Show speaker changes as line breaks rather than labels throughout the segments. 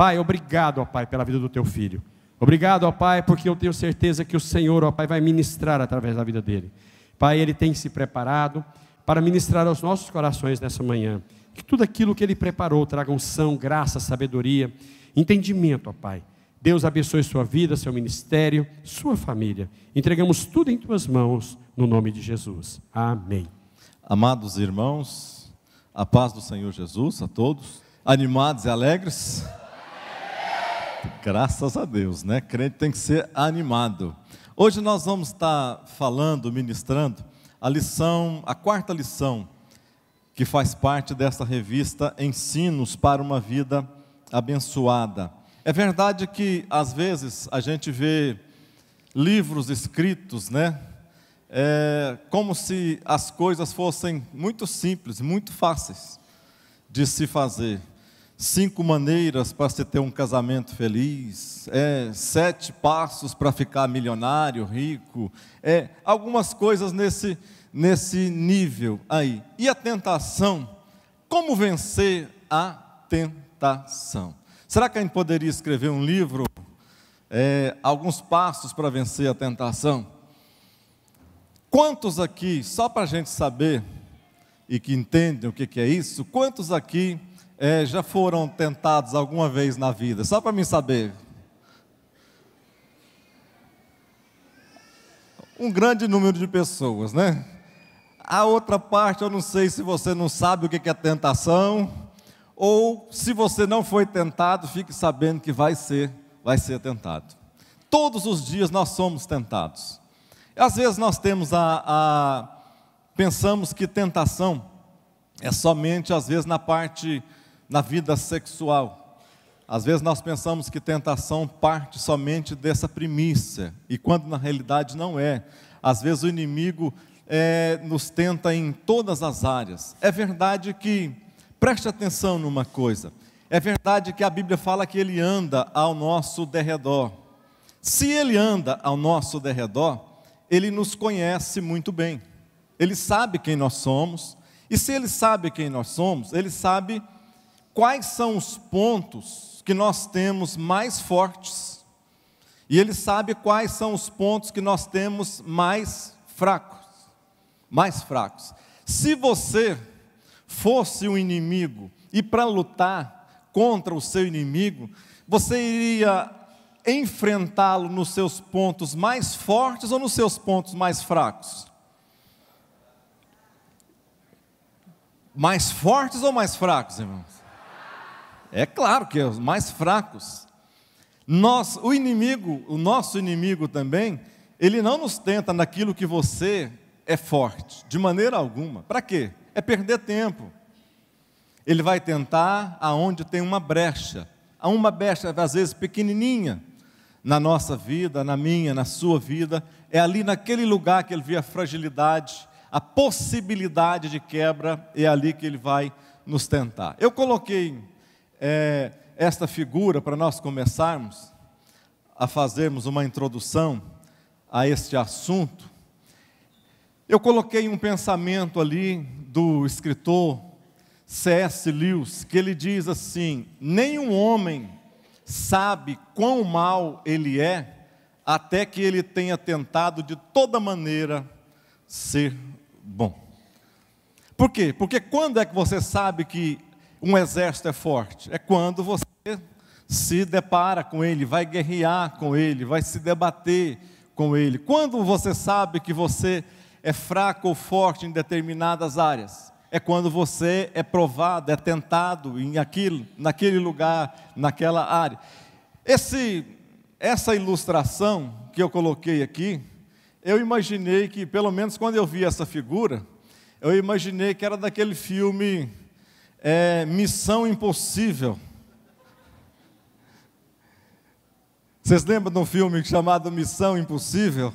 Pai, obrigado, ó Pai, pela vida do teu filho. Obrigado, ó Pai, porque eu tenho certeza que o Senhor, ó Pai, vai ministrar através da vida dele. Pai, ele tem se preparado para ministrar aos nossos corações nessa manhã. Que tudo aquilo que ele preparou traga unção, graça, sabedoria, entendimento, ó Pai. Deus abençoe sua vida, seu ministério, sua família. Entregamos tudo em tuas mãos, no nome de Jesus. Amém.
Amados irmãos, a paz do Senhor Jesus a todos. Animados e alegres? Graças a Deus, né? Crente tem que ser animado. Hoje nós vamos estar falando, ministrando a quarta lição, que faz parte dessa revista Ensinos para uma Vida Abençoada. É verdade que às vezes a gente vê livros escritos, né? Como se as coisas fossem muito simples, muito fáceis de se fazer. 5 maneiras para se ter um casamento feliz, 7 passos para ficar milionário, rico, algumas coisas nesse nível aí. E a tentação? Como vencer a tentação? Será que a gente poderia escrever um livro, alguns passos para vencer a tentação? Quantos aqui, só para a gente saber, e que entendem o que é isso, quantos aqui já foram tentados alguma vez na vida? Só para mim saber. Um grande número de pessoas, né? A outra parte, eu não sei se você não sabe o que é tentação, ou se você não foi tentado, fique sabendo que vai ser tentado. Todos os dias nós somos tentados. Às vezes nós temos pensamos que tentação é somente, às vezes, na vida sexual. Às vezes nós pensamos que tentação parte somente dessa primícia, e quando na realidade não é. Às vezes o inimigo nos tenta em todas as áreas. É verdade que, preste atenção numa coisa, é verdade que a Bíblia fala que ele anda ao nosso derredor. Se ele anda ao nosso derredor, ele nos conhece muito bem. Ele sabe quem nós somos, e se ele sabe quem nós somos, ele sabe quais são os pontos que nós temos mais fortes, e ele sabe quais são os pontos que nós temos mais fracos. Se você fosse um inimigo, e para lutar contra o seu inimigo, você iria enfrentá-lo nos seus pontos mais fortes ou nos seus pontos mais fracos? Mais fortes ou mais fracos, irmãos? É claro que os mais fracos. O nosso inimigo também, ele não nos tenta naquilo que você é forte, de maneira alguma. Para quê? É perder tempo. Ele vai tentar aonde tem uma brecha, às vezes pequenininha, na nossa vida, na minha, na sua vida. É ali naquele lugar que ele vê a fragilidade, a possibilidade de quebra, é ali que ele vai nos tentar. Eu coloquei esta figura para nós começarmos a fazermos uma introdução a este assunto. Eu coloquei um pensamento ali do escritor C.S. Lewis, que ele diz assim: nenhum homem sabe quão mal ele é, até que ele tenha tentado de toda maneira ser bom. Por quê? Porque quando é que você sabe que um exército é forte? É quando você se depara com ele, vai guerrear com ele, vai se debater com ele. Quando você sabe que você é fraco ou forte em determinadas áreas? É quando você é provado, é tentado naquele lugar, naquela área. Essa ilustração que eu coloquei aqui, eu imaginei que, pelo menos quando eu vi essa figura, eu imaginei que era daquele filme Missão Impossível. Vocês lembram de um filme chamado Missão Impossível?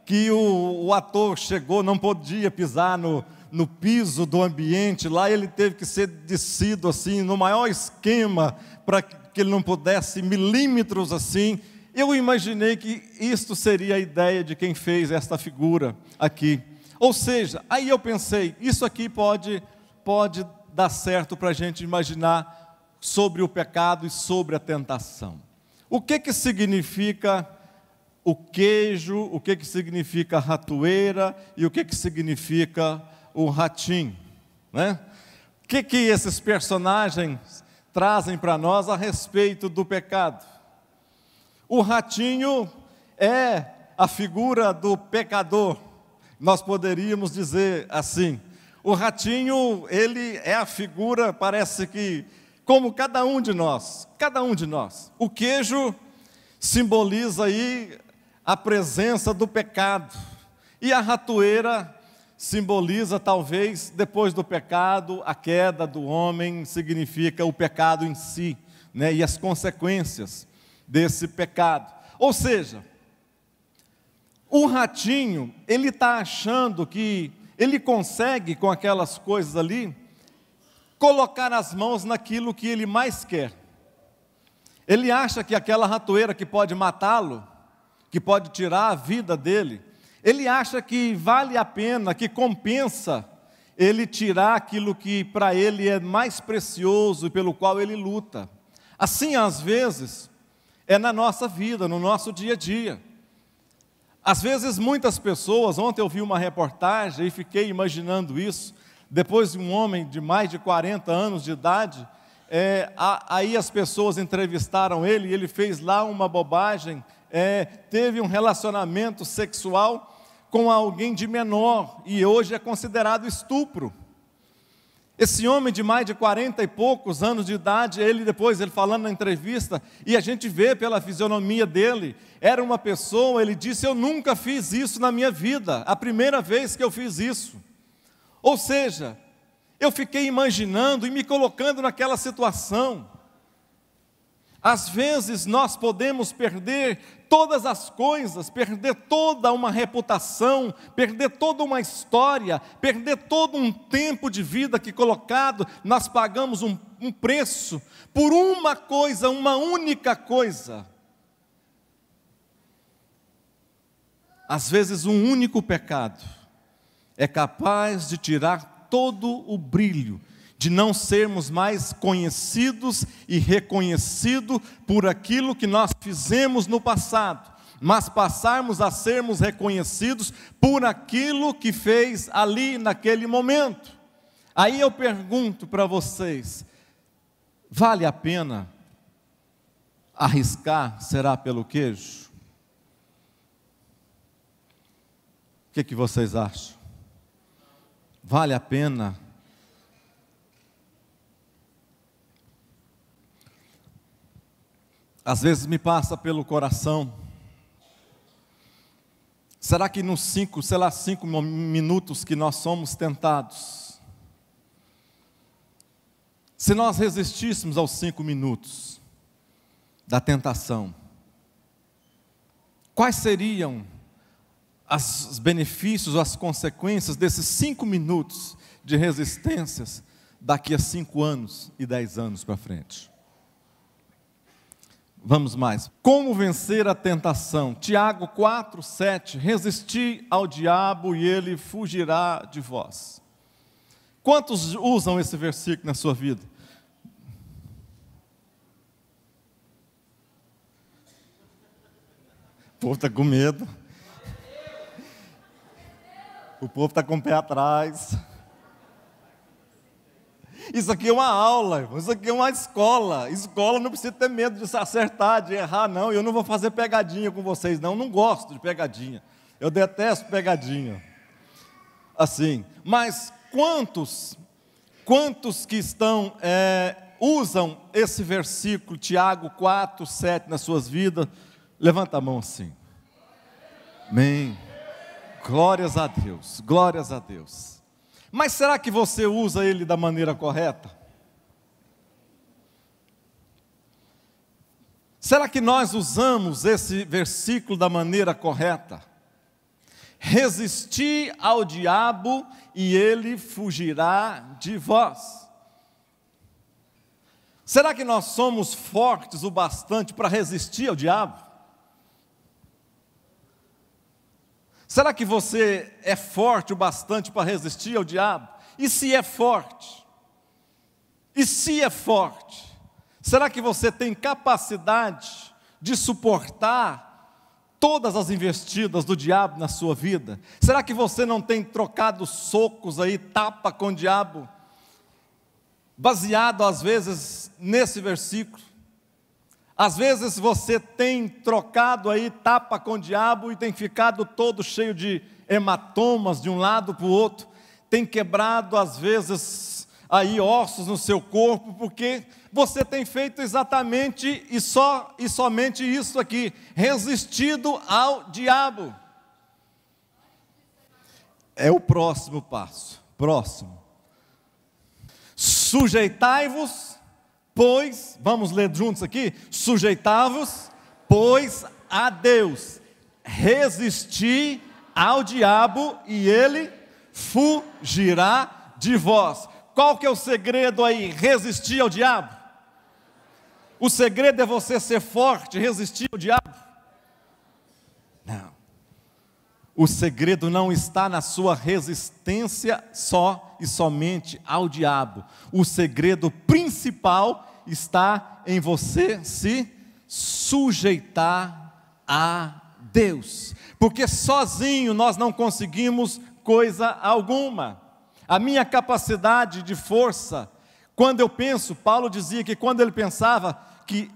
Que o ator chegou, não podia pisar no piso do ambiente, lá ele teve que ser descido assim, no maior esquema, para que ele não pudesse, milímetros assim. Eu imaginei que isto seria a ideia de quem fez esta figura aqui. Ou seja, aí eu pensei, isso aqui pode dar certo para a gente imaginar sobre o pecado e sobre a tentação. O que significa o queijo, o que significa a ratoeira e o que significa o ratinho, né? O que esses personagens trazem para nós a respeito do pecado? O ratinho é a figura do pecador, nós poderíamos dizer assim. O ratinho, ele é a figura, parece que, como cada um de nós. O queijo simboliza aí a presença do pecado, e a ratoeira simboliza, talvez, depois do pecado, a queda do homem, significa o pecado em si, né? E as consequências desse pecado. Ou seja, o ratinho, ele está achando que ele consegue, com aquelas coisas ali, colocar as mãos naquilo que ele mais quer. Ele acha que aquela ratoeira que pode matá-lo, que pode tirar a vida dele, ele acha que vale a pena, que compensa ele tirar aquilo que para ele é mais precioso e pelo qual ele luta. Assim, às vezes, é na nossa vida, no nosso dia a dia. Às vezes muitas pessoas, ontem eu vi uma reportagem e fiquei imaginando isso, depois de um homem de mais de 40 anos de idade, aí as pessoas entrevistaram ele e ele fez lá uma bobagem, teve um relacionamento sexual com alguém de menor e hoje é considerado estupro. Esse homem de mais de 40 e poucos anos de idade, ele falando na entrevista, e a gente vê pela fisionomia dele, era uma pessoa, ele disse, eu nunca fiz isso na minha vida, a primeira vez que eu fiz isso. Ou seja, eu fiquei imaginando e me colocando naquela situação. Às vezes nós podemos perder todas as coisas, perder toda uma reputação, perder toda uma história, perder todo um tempo de vida que colocado, nós pagamos um preço por uma coisa, uma única coisa. Às vezes um único pecado é capaz de tirar todo o brilho, de não sermos mais conhecidos e reconhecidos por aquilo que nós fizemos no passado, mas passarmos a sermos reconhecidos por aquilo que fez ali naquele momento. Aí eu pergunto para vocês, vale a pena arriscar, será pelo queijo? O que vocês acham? Vale a pena? Às vezes me passa pelo coração, será que nos 5 minutos que nós somos tentados, se nós resistíssemos aos 5 minutos da tentação, quais seriam os benefícios, as consequências desses 5 minutos de resistências daqui a 5 anos e 10 anos para frente? Vamos mais. Como vencer a tentação? Tiago 4:7. Resisti ao diabo e ele fugirá de vós. Quantos usam esse versículo na sua vida? O povo está com medo. O povo está com o pé atrás. Isso aqui é uma aula, irmão. Isso aqui é uma escola. Escola não precisa ter medo de se acertar, de errar, não. Eu não vou fazer pegadinha com vocês, não. Eu não gosto de pegadinha. Eu detesto pegadinha. Assim. Mas quantos que usam esse versículo, Tiago 4:7, nas suas vidas? Levanta a mão assim. Amém. Glórias a Deus. Glórias a Deus. Mas será que você usa ele da maneira correta? Será que nós usamos esse versículo da maneira correta? Resisti ao diabo e ele fugirá de vós. Será que nós somos fortes o bastante para resistir ao diabo? Será que você é forte o bastante para resistir ao diabo? E se é forte? Será que você tem capacidade de suportar todas as investidas do diabo na sua vida? Será que você não tem trocado socos aí, tapa com o diabo, baseado às vezes nesse versículo? Às vezes você tem trocado aí tapa com o diabo e tem ficado todo cheio de hematomas de um lado para o outro, tem quebrado às vezes aí ossos no seu corpo, porque você tem feito exatamente e somente isso aqui, resistido ao diabo. É o próximo passo. Próximo. Sujeitai-vos, pois, vamos ler juntos aqui, sujeitai-vos, pois a Deus, resisti ao diabo e ele fugirá de vós. Qual que é o segredo aí? Resistir ao diabo? O segredo é você ser forte, resistir ao diabo? Não. O segredo não está na sua resistência só e somente ao diabo. O segredo principal está em você se sujeitar a Deus. Porque sozinho nós não conseguimos coisa alguma. A minha capacidade de força, quando eu penso, Paulo dizia que quando ele pensava que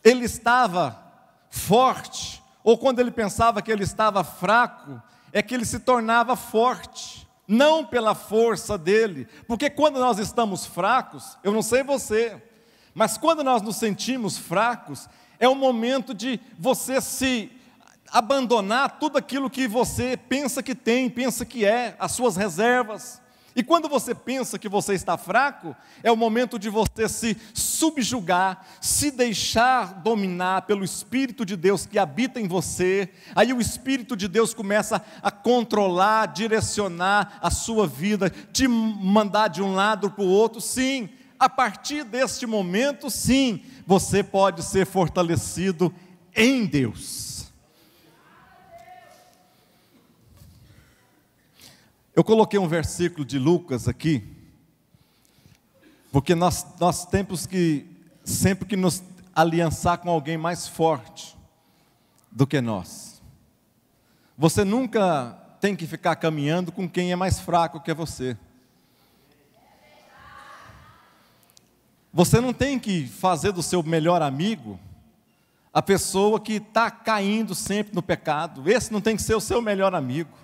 ele estava forte, ou quando ele pensava que ele estava fraco, é que ele se tornava forte, não pela força dele, porque quando nós estamos fracos, eu não sei você, mas quando nós nos sentimos fracos, é o momento de você se abandonar tudo aquilo que você pensa que tem, pensa que é, as suas reservas. E quando você pensa que você está fraco, é o momento de você se subjugar, se deixar dominar pelo Espírito de Deus que habita em você. Aí o Espírito de Deus começa a controlar, direcionar a sua vida, te mandar de um lado para o outro. Sim, a partir deste momento, sim, você pode ser fortalecido em Deus. Eu coloquei um versículo de Lucas aqui, porque nós temos que, sempre que nos aliançar com alguém mais forte do que nós. Você nunca tem que ficar caminhando com quem é mais fraco que você. Você não tem que fazer do seu melhor amigo a pessoa que está caindo sempre no pecado. Esse não tem que ser o seu melhor amigo.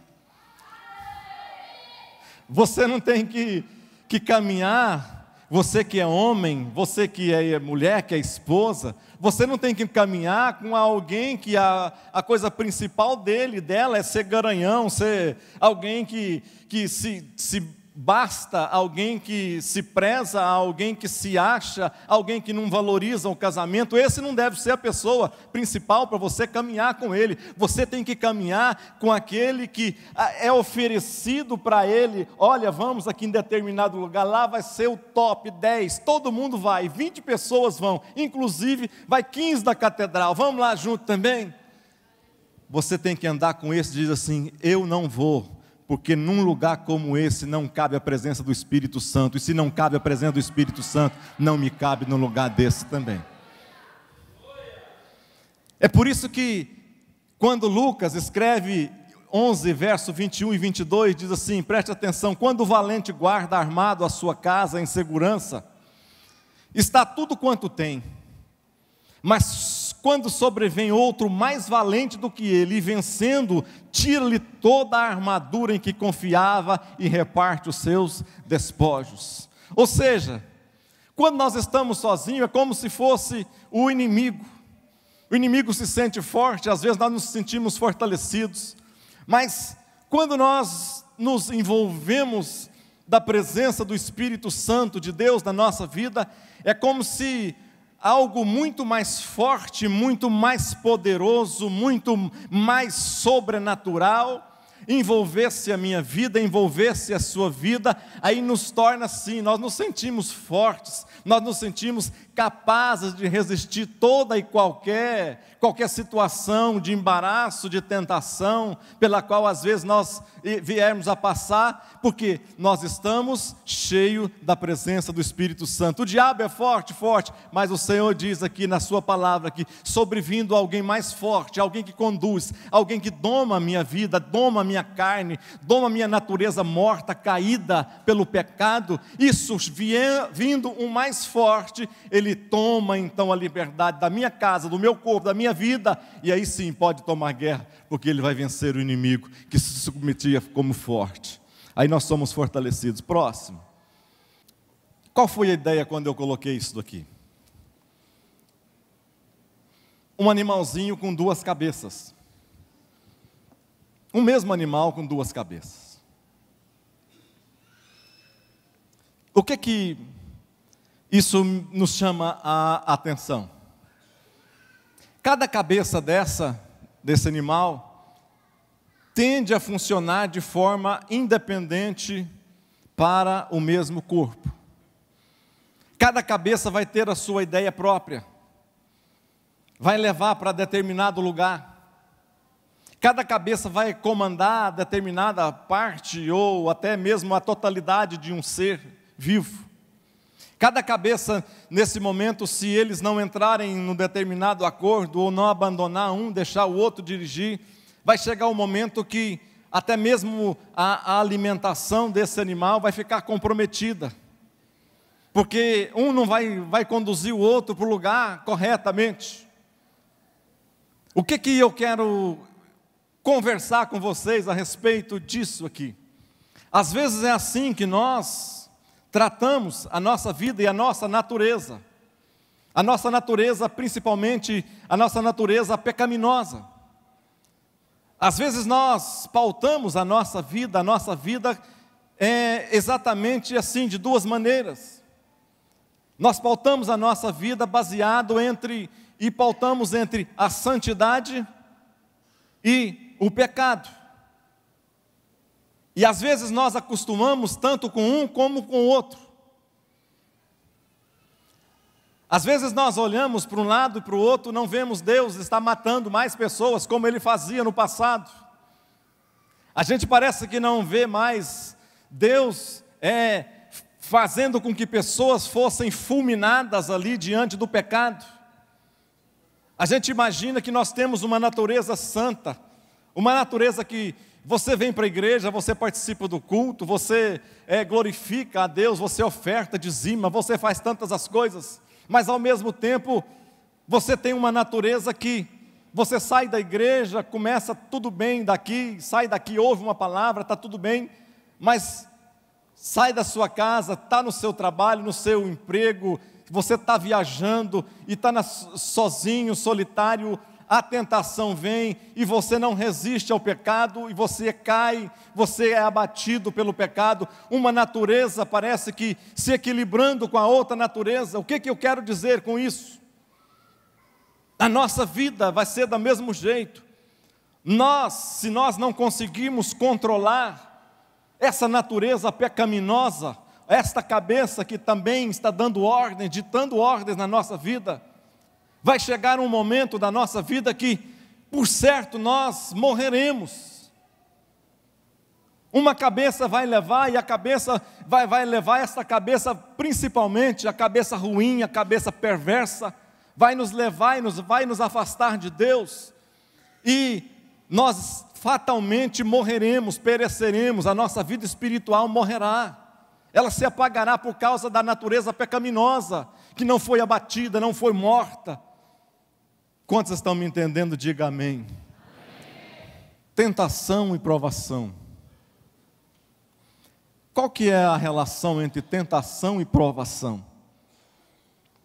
Você não tem que caminhar, você que é homem, você que é mulher, que é esposa, você não tem que caminhar com alguém que a coisa principal dela é ser garanhão, ser alguém que se basta, alguém que se preza, alguém que se acha, alguém que não valoriza o casamento. Esse não deve ser a pessoa principal para você caminhar com ele. Você tem que caminhar com aquele que é oferecido para ele. Olha, vamos aqui em determinado lugar, lá vai ser o top 10, todo mundo vai, 20 pessoas vão, inclusive vai 15 da catedral, vamos lá junto também? Você tem que andar com esse, diz assim, eu não vou, porque num lugar como esse não cabe a presença do Espírito Santo, e se não cabe a presença do Espírito Santo, não me cabe num lugar desse também. É por isso que, quando Lucas escreve 11, verso 21 e 22, diz assim, preste atenção, quando o valente guarda armado a sua casa em segurança, está tudo quanto tem, mas quando sobrevém outro mais valente do que ele, e vencendo, tira-lhe toda a armadura em que confiava e reparte os seus despojos. Ou seja, quando nós estamos sozinhos, é como se fosse o inimigo. O inimigo se sente forte, às vezes nós nos sentimos fortalecidos, mas quando nós nos envolvemos da presença do Espírito Santo de Deus na nossa vida, é como se algo muito mais forte, muito mais poderoso, muito mais sobrenatural, envolvesse a minha vida, envolvesse a sua vida, aí nos torna assim, nós nos sentimos fortes, nós nos sentimos capazes de resistir toda e qualquer situação de embaraço, de tentação, pela qual às vezes nós viermos a passar, porque nós estamos cheios da presença do Espírito Santo. O diabo é forte, mas o Senhor diz aqui na sua palavra que sobrevindo alguém mais forte, alguém que conduz, alguém que doma a minha vida, doma a minha carne, doma a minha natureza morta, caída pelo pecado, isso vindo um mais forte, ele toma então a liberdade da minha casa, do meu corpo, da minha vida, e aí sim pode tomar guerra, porque ele vai vencer o inimigo que se submetia como forte. Aí nós somos fortalecidos. Próximo. Qual foi a ideia quando eu coloquei isso daqui? Um animalzinho com duas cabeças. O mesmo animal com duas cabeças. O que isso nos chama a atenção? Cada cabeça desse animal tende a funcionar de forma independente para o mesmo corpo. Cada cabeça vai ter a sua ideia própria, vai levar para determinado lugar. Cada cabeça vai comandar determinada parte ou até mesmo a totalidade de um ser vivo. Cada cabeça, nesse momento, se eles não entrarem num determinado acordo ou não abandonar um, deixar o outro dirigir, vai chegar um momento que até mesmo a alimentação desse animal vai ficar comprometida. Porque um não vai conduzir o outro para o lugar corretamente. O que eu quero conversar com vocês a respeito disso aqui? Às vezes é assim que nós tratamos a nossa vida e a nossa natureza. A nossa natureza, principalmente a nossa natureza pecaminosa. Às vezes nós pautamos a nossa vida é exatamente assim, de duas maneiras. Nós pautamos a nossa vida baseado pautamos entre a santidade e o pecado. E às vezes nós acostumamos tanto com um como com o outro. Às vezes nós olhamos para um lado e para o outro, não vemos Deus está matando mais pessoas como Ele fazia no passado. A gente parece que não vê mais Deus fazendo com que pessoas fossem fulminadas ali diante do pecado. A gente imagina que nós temos uma natureza santa, uma natureza que você vem para a igreja, você participa do culto, você glorifica a Deus, você oferta, dizima, você faz tantas as coisas, mas ao mesmo tempo, você tem uma natureza que você sai da igreja, começa tudo bem daqui, sai daqui, ouve uma palavra, está tudo bem, mas sai da sua casa, está no seu trabalho, no seu emprego, você está viajando e está sozinho, solitário, a tentação vem e você não resiste ao pecado e você cai, você é abatido pelo pecado, uma natureza parece que se equilibrando com a outra natureza. O que eu quero dizer com isso? A nossa vida vai ser do mesmo jeito. Se nós não conseguirmos controlar essa natureza pecaminosa, esta cabeça que também está dando ordem, ditando ordens na nossa vida, vai chegar um momento da nossa vida que, por certo, nós morreremos. Uma cabeça vai levar, e a cabeça vai levar essa cabeça, principalmente a cabeça ruim, a cabeça perversa, vai nos levar e vai nos afastar de Deus, e nós fatalmente morreremos, pereceremos, a nossa vida espiritual morrerá. Ela se apagará por causa da natureza pecaminosa, que não foi abatida, não foi morta. Quantos estão me entendendo? Diga amém. Tentação e provação. Qual que é a relação entre tentação e provação?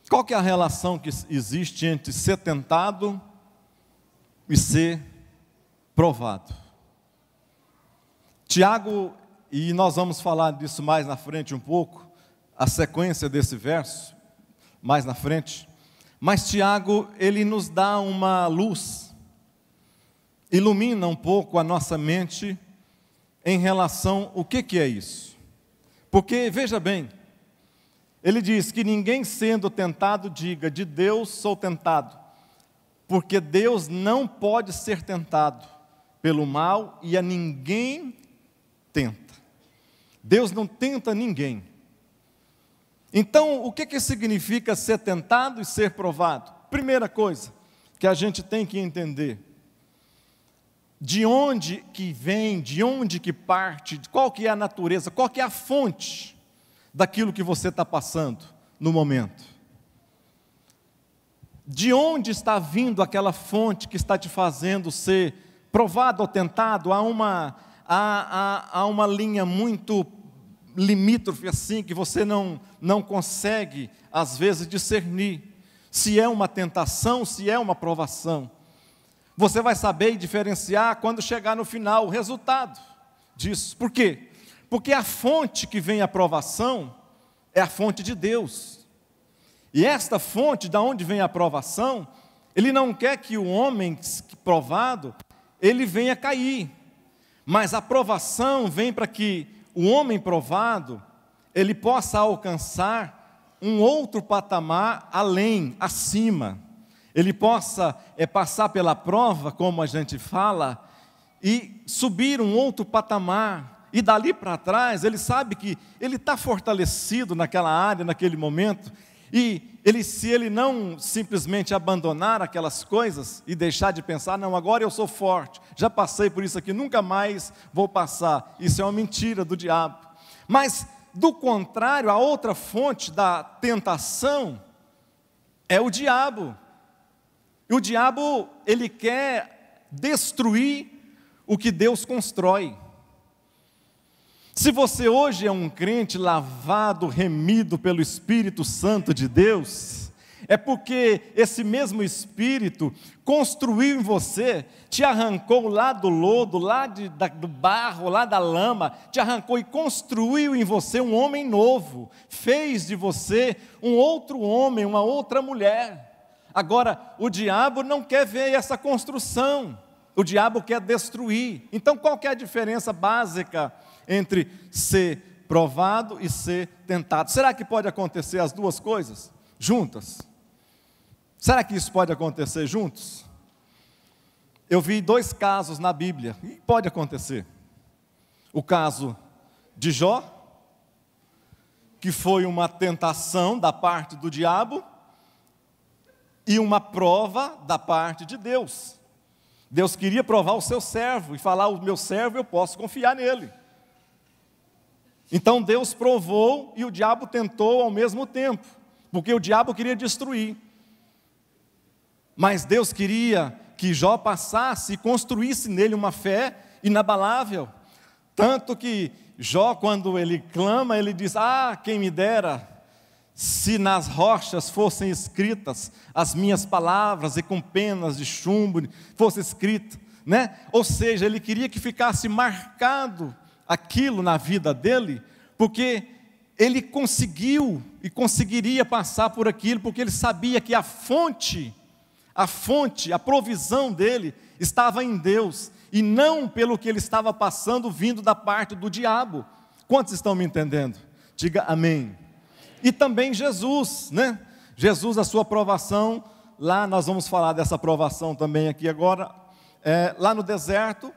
Qual que é a relação que existe entre ser tentado e ser provado? Tiago, e nós vamos falar disso mais na frente um pouco, a sequência desse verso, mais na frente, mas Tiago, ele nos dá uma luz, ilumina um pouco a nossa mente em relação ao que é isso. Porque, veja bem, ele diz que ninguém sendo tentado diga, de Deus sou tentado, porque Deus não pode ser tentado pelo mal e a ninguém tenta. Deus não tenta ninguém. Então, o que significa ser tentado e ser provado? Primeira coisa que a gente tem que entender, de onde que vem, de onde que parte, qual que é a natureza, qual que é a fonte daquilo que você está passando no momento. De onde está vindo aquela fonte que está te fazendo ser provado ou tentado? Há uma linha muito limítrofe assim, que você não consegue, às vezes, discernir se é uma tentação, se é uma provação. Você vai saber diferenciar quando chegar no final o resultado disso. Por quê? Porque a fonte que vem a provação é a fonte de Deus. E esta fonte, da onde vem a provação, Ele não quer que o homem provado, ele venha cair. Mas a provação vem para que o homem provado, ele possa alcançar um outro patamar além, acima. Ele possa passar pela prova, como a gente fala, e subir um outro patamar. E dali para trás, ele sabe que ele está fortalecido naquela área, naquele momento. E se ele não simplesmente abandonar aquelas coisas e deixar de pensar, não, agora eu sou forte, já passei por isso aqui, nunca mais vou passar. Isso é uma mentira do diabo. Mas, do contrário, a outra fonte da tentação é o diabo. E o diabo, ele quer destruir o que Deus constrói. Se você hoje é um crente lavado, remido pelo Espírito Santo de Deus, é porque esse mesmo Espírito construiu em você, te arrancou lá do lodo, do barro, lá da lama, te arrancou e construiu em você um homem novo, fez de você um outro homem, uma outra mulher. Agora, o diabo não quer ver essa construção, o diabo quer destruir. Então, qual que é a diferença básica entre ser provado e ser tentado? Será que pode acontecer as duas coisas juntas? Será que isso pode acontecer juntos? Eu vi 2 casos na Bíblia, e pode acontecer. O caso de Jó, que foi uma tentação da parte do diabo, e uma prova da parte de Deus. Deus queria provar o seu servo, e falar, o meu servo eu posso confiar nele. Então Deus provou e o diabo tentou ao mesmo tempo, porque o diabo queria destruir. Mas Deus queria que Jó passasse e construísse nele uma fé inabalável. Tanto que Jó, quando ele clama, ele diz, quem me dera se nas rochas fossem escritas as minhas palavras e com penas de chumbo fosse escrito, né? Ou seja, ele queria que ficasse marcado aquilo na vida dele, porque ele conseguiu e conseguiria passar por aquilo, porque ele sabia que a fonte, a provisão dele estava em Deus, e não pelo que ele estava passando vindo da parte do diabo. Quantos estão me entendendo? Diga amém. E também Jesus, né? Jesus, a sua provação, lá nós vamos falar dessa provação também aqui agora, lá no deserto,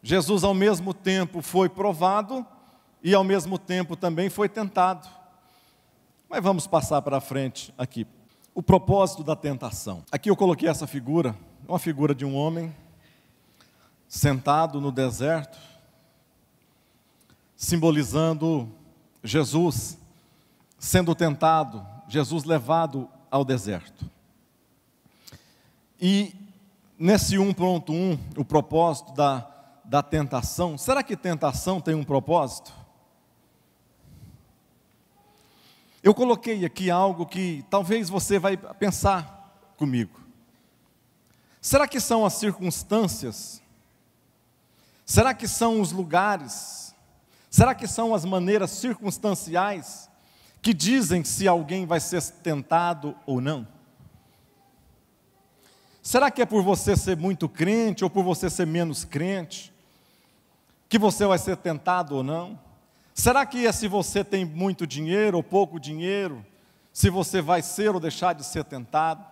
Jesus ao mesmo tempo foi provado e ao mesmo tempo também foi tentado. Mas vamos passar para frente aqui. O propósito da tentação. Aqui eu coloquei essa figura, uma figura de um homem sentado no deserto, simbolizando Jesus sendo tentado, Jesus levado ao deserto. E nesse 1.1, o propósito da tentação, será que tentação tem um propósito? Eu coloquei aqui algo que talvez você vai pensar comigo. Será que são as circunstâncias? Será que são os lugares? Será que são as maneiras circunstanciais que dizem se alguém vai ser tentado ou não? Será que é por você ser muito crente ou por você ser menos crente? que você vai ser tentado ou não? Será que é se você tem muito dinheiro ou pouco dinheiro, se você vai ser ou deixar de ser tentado?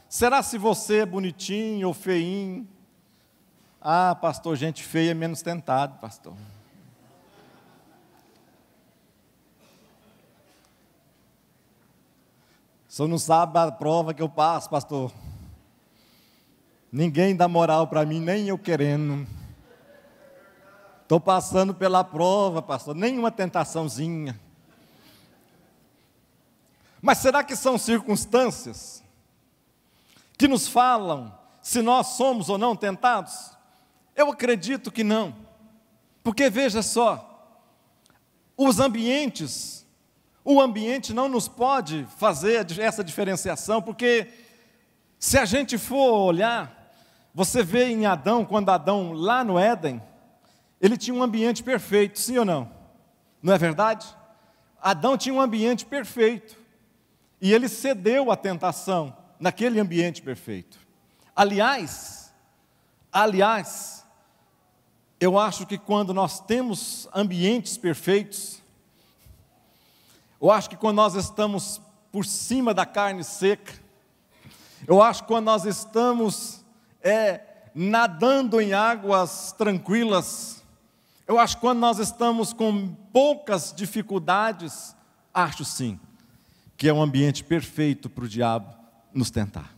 Será se você é bonitinho ou feinho? Ah, pastor, gente feia é menos tentado, pastor. O senhor não sabe a prova que eu passo, pastor. Ninguém dá moral para mim, nem eu querendo. Estou passando pela prova, pastor, nenhuma tentaçãozinha. Mas será que são circunstâncias que nos falam se nós somos ou não tentados? Eu acredito que não. Porque veja só, os ambientes, o ambiente não nos pode fazer essa diferenciação, porque se a gente for olhar, você vê em Adão, quando Adão lá no Éden, ele tinha um ambiente perfeito, sim ou não? Não é verdade? Adão tinha um ambiente perfeito, e ele cedeu à tentação naquele ambiente perfeito. Aliás, eu acho que quando nós temos ambientes perfeitos, eu acho que quando nós estamos por cima da carne seca, eu acho que quando nós estamos nadando em águas tranquilas, eu acho que quando nós estamos com poucas dificuldades, acho sim, que é um ambiente perfeito para o diabo nos tentar.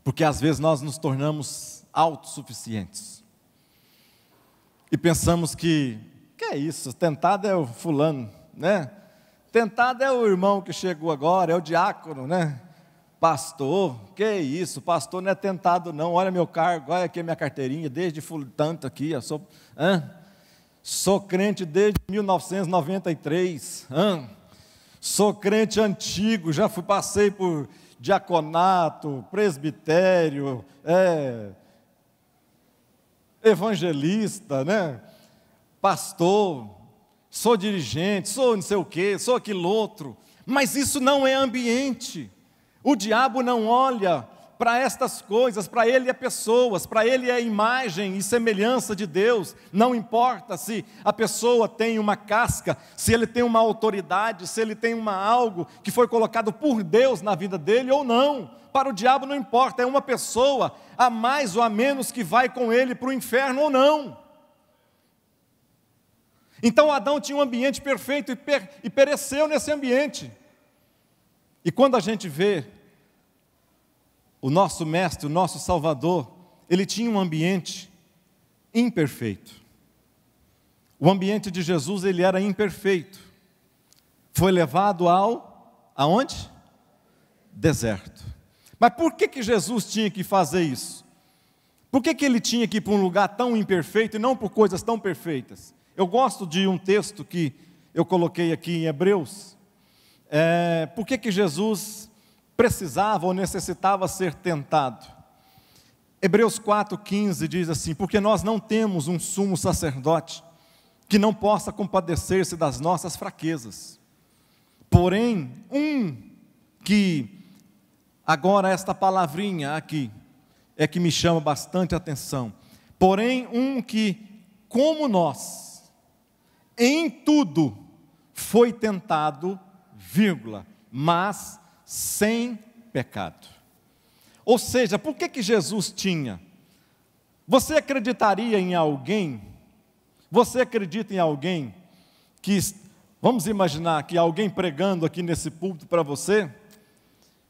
Porque às vezes nós nos tornamos autossuficientes. E pensamos que é isso, tentado é o fulano, né? Tentado é o irmão que chegou agora, é o diácono, né? Pastor, que isso, pastor não é tentado não, olha meu cargo, olha aqui a minha carteirinha, desde tanto aqui, eu sou crente desde 1993, sou crente antigo, já passei por diaconato, presbitério, evangelista, né? Pastor, sou dirigente, sou não sei o quê, sou aquilo outro, mas isso não é ambiente. O diabo não olha para estas coisas, para ele é pessoas, para ele é imagem e semelhança de Deus. Não importa se a pessoa tem uma casca, se ele tem uma autoridade, se ele tem algo que foi colocado por Deus na vida dele ou não. Para o diabo não importa, é uma pessoa a mais ou a menos que vai com ele para o inferno ou não. Então Adão tinha um ambiente perfeito e pereceu nesse ambiente. E quando a gente vê o nosso mestre, o nosso Salvador, ele tinha um ambiente imperfeito. O ambiente de Jesus, ele era imperfeito. Foi levado aonde? Deserto. Mas por que Jesus tinha que fazer isso? Por que ele tinha que ir para um lugar tão imperfeito e não por coisas tão perfeitas? Eu gosto de um texto que eu coloquei aqui em Hebreus. Por que Jesus precisava ou necessitava ser tentado? Hebreus 4,15 diz assim: porque nós não temos um sumo sacerdote que não possa compadecer-se das nossas fraquezas, porém que, agora esta palavrinha aqui, é que me chama bastante atenção, porém que, como nós, em tudo foi tentado, mas sem pecado. Ou seja, por que Jesus tinha? Você acreditaria em alguém? Você acredita em alguém que, vamos imaginar que alguém pregando aqui nesse púlpito para você,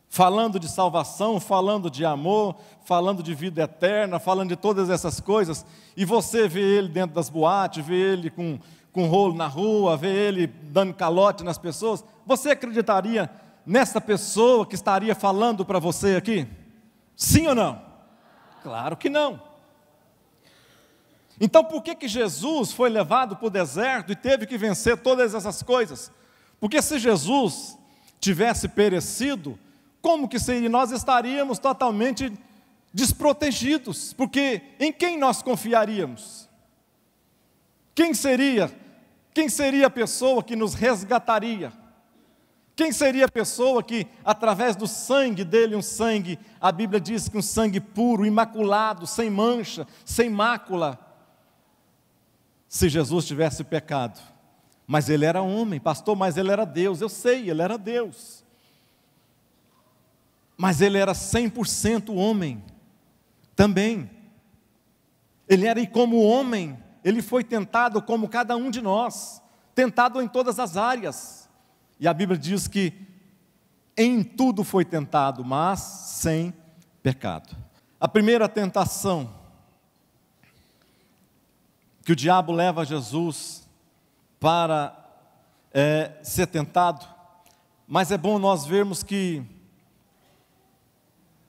falando de salvação, falando de amor, falando de vida eterna, falando de todas essas coisas, e você vê ele dentro das boates, vê ele com rolo na rua, vê ele dando calote nas pessoas, você acreditaria nessa pessoa que estaria falando para você aqui? Sim ou não? Claro que não. Então por que Jesus foi levado para o deserto e teve que vencer todas essas coisas? Porque se Jesus tivesse perecido, como que seria? Nós estaríamos totalmente desprotegidos, porque em quem nós confiaríamos? Quem seria a pessoa que nos resgataria? Quem seria a pessoa que, através do sangue dele, um sangue, a Bíblia diz que um sangue puro, imaculado, sem mancha, sem mácula, se Jesus tivesse pecado. Mas ele era homem, pastor, mas ele era Deus. Eu sei, ele era Deus. Mas ele era 100% homem também. Ele era, e como homem, ele foi tentado como cada um de nós, tentado em todas as áreas. E a Bíblia diz que em tudo foi tentado, mas sem pecado. A primeira tentação que o diabo leva Jesus para ser tentado, mas é bom nós vermos que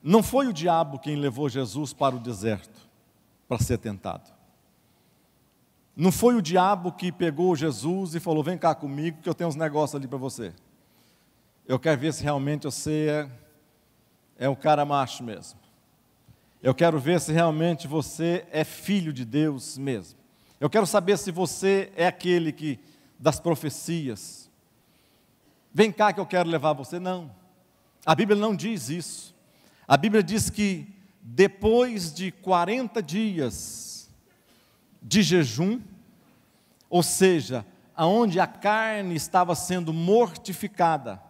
não foi o diabo quem levou Jesus para o deserto, para ser tentado. Não foi o diabo que pegou Jesus e falou, vem cá comigo que eu tenho uns negócios ali para você. Eu quero ver se realmente você é um cara macho mesmo. Eu quero ver se realmente você é filho de Deus mesmo. Eu quero saber se você é aquele que das profecias. Vem cá que eu quero levar você. Não. A Bíblia não diz isso. A Bíblia diz que depois de 40 dias de jejum, ou seja, aonde a carne estava sendo mortificada,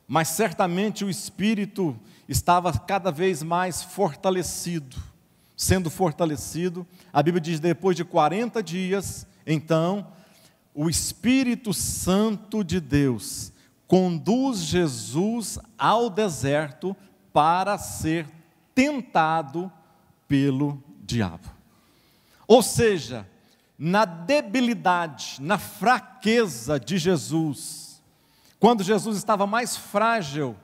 mas certamente o espírito estava cada vez mais fortalecido, sendo fortalecido. A Bíblia diz, depois de 40 dias, então, o Espírito Santo de Deus conduz Jesus ao deserto para ser tentado pelo diabo. Ou seja, na debilidade, na fraqueza de Jesus, quando Jesus estava mais frágil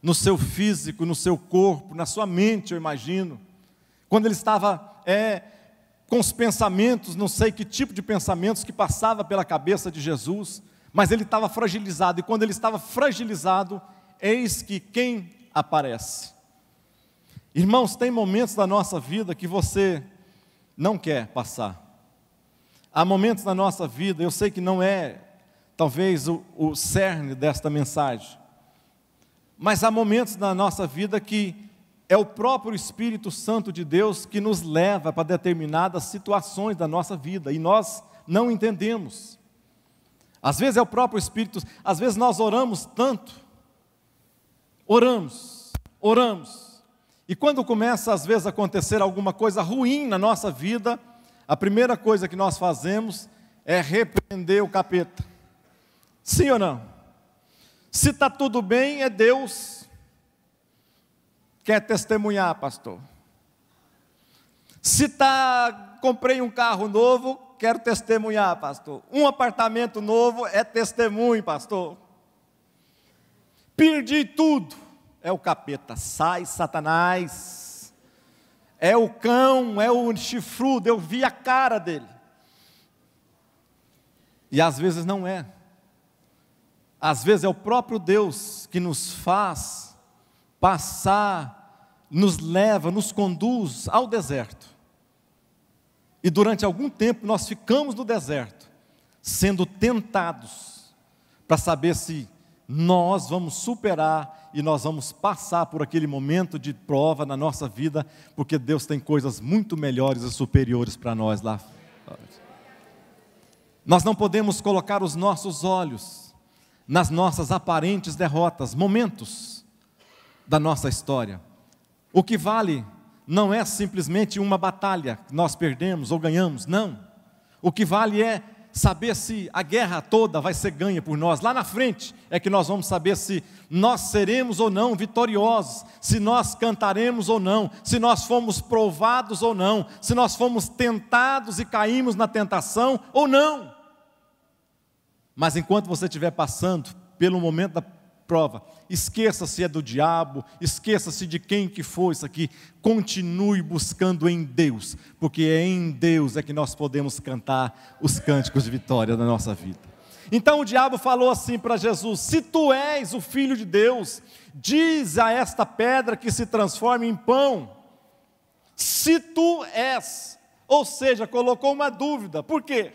no seu físico, no seu corpo, na sua mente, eu imagino, quando ele estava com os pensamentos, não sei que tipo de pensamentos que passava pela cabeça de Jesus, mas ele estava fragilizado, e quando ele estava fragilizado, eis que quem aparece? Irmãos, tem momentos da nossa vida que você não quer passar. Há momentos na nossa vida, eu sei que não é talvez o cerne desta mensagem, mas há momentos na nossa vida que é o próprio Espírito Santo de Deus que nos leva para determinadas situações da nossa vida, e nós não entendemos. Às vezes é o próprio Espírito, às vezes nós oramos tanto, oramos, e quando começa às vezes a acontecer alguma coisa ruim na nossa vida, a primeira coisa que nós fazemos é repreender o capeta. Sim ou não? Se está tudo bem, é Deus. Quer testemunhar, pastor? Se comprei um carro novo, quero testemunhar, pastor. Um apartamento novo é testemunho, pastor. Perdi tudo, é o capeta. Sai, Satanás. É o cão, é o chifrudo, eu vi a cara dele. E às vezes não é. Às vezes é o próprio Deus que nos faz passar, nos leva, nos conduz ao deserto. E durante algum tempo nós ficamos no deserto, sendo tentados, para saber se nós vamos superar e nós vamos passar por aquele momento de prova na nossa vida, porque Deus tem coisas muito melhores e superiores para nós lá. Nós não podemos colocar os nossos olhos nas nossas aparentes derrotas, momentos da nossa história. O que vale não é simplesmente uma batalha que nós perdemos ou ganhamos, não. O que vale é saber se a guerra toda vai ser ganha por nós. Lá na frente é que nós vamos saber se nós seremos ou não vitoriosos, se nós cantaremos ou não, se nós fomos provados ou não, se nós fomos tentados e caímos na tentação ou não. Mas enquanto você estiver passando pelo momento da prova, esqueça se é do diabo, esqueça-se de quem que foi isso aqui, continue buscando em Deus, porque é em Deus é que nós podemos cantar os cânticos de vitória da nossa vida. Então o diabo falou assim para Jesus: se tu és o Filho de Deus, diz a esta pedra que se transforme em pão. Se tu és, ou seja, colocou uma dúvida. Por quê?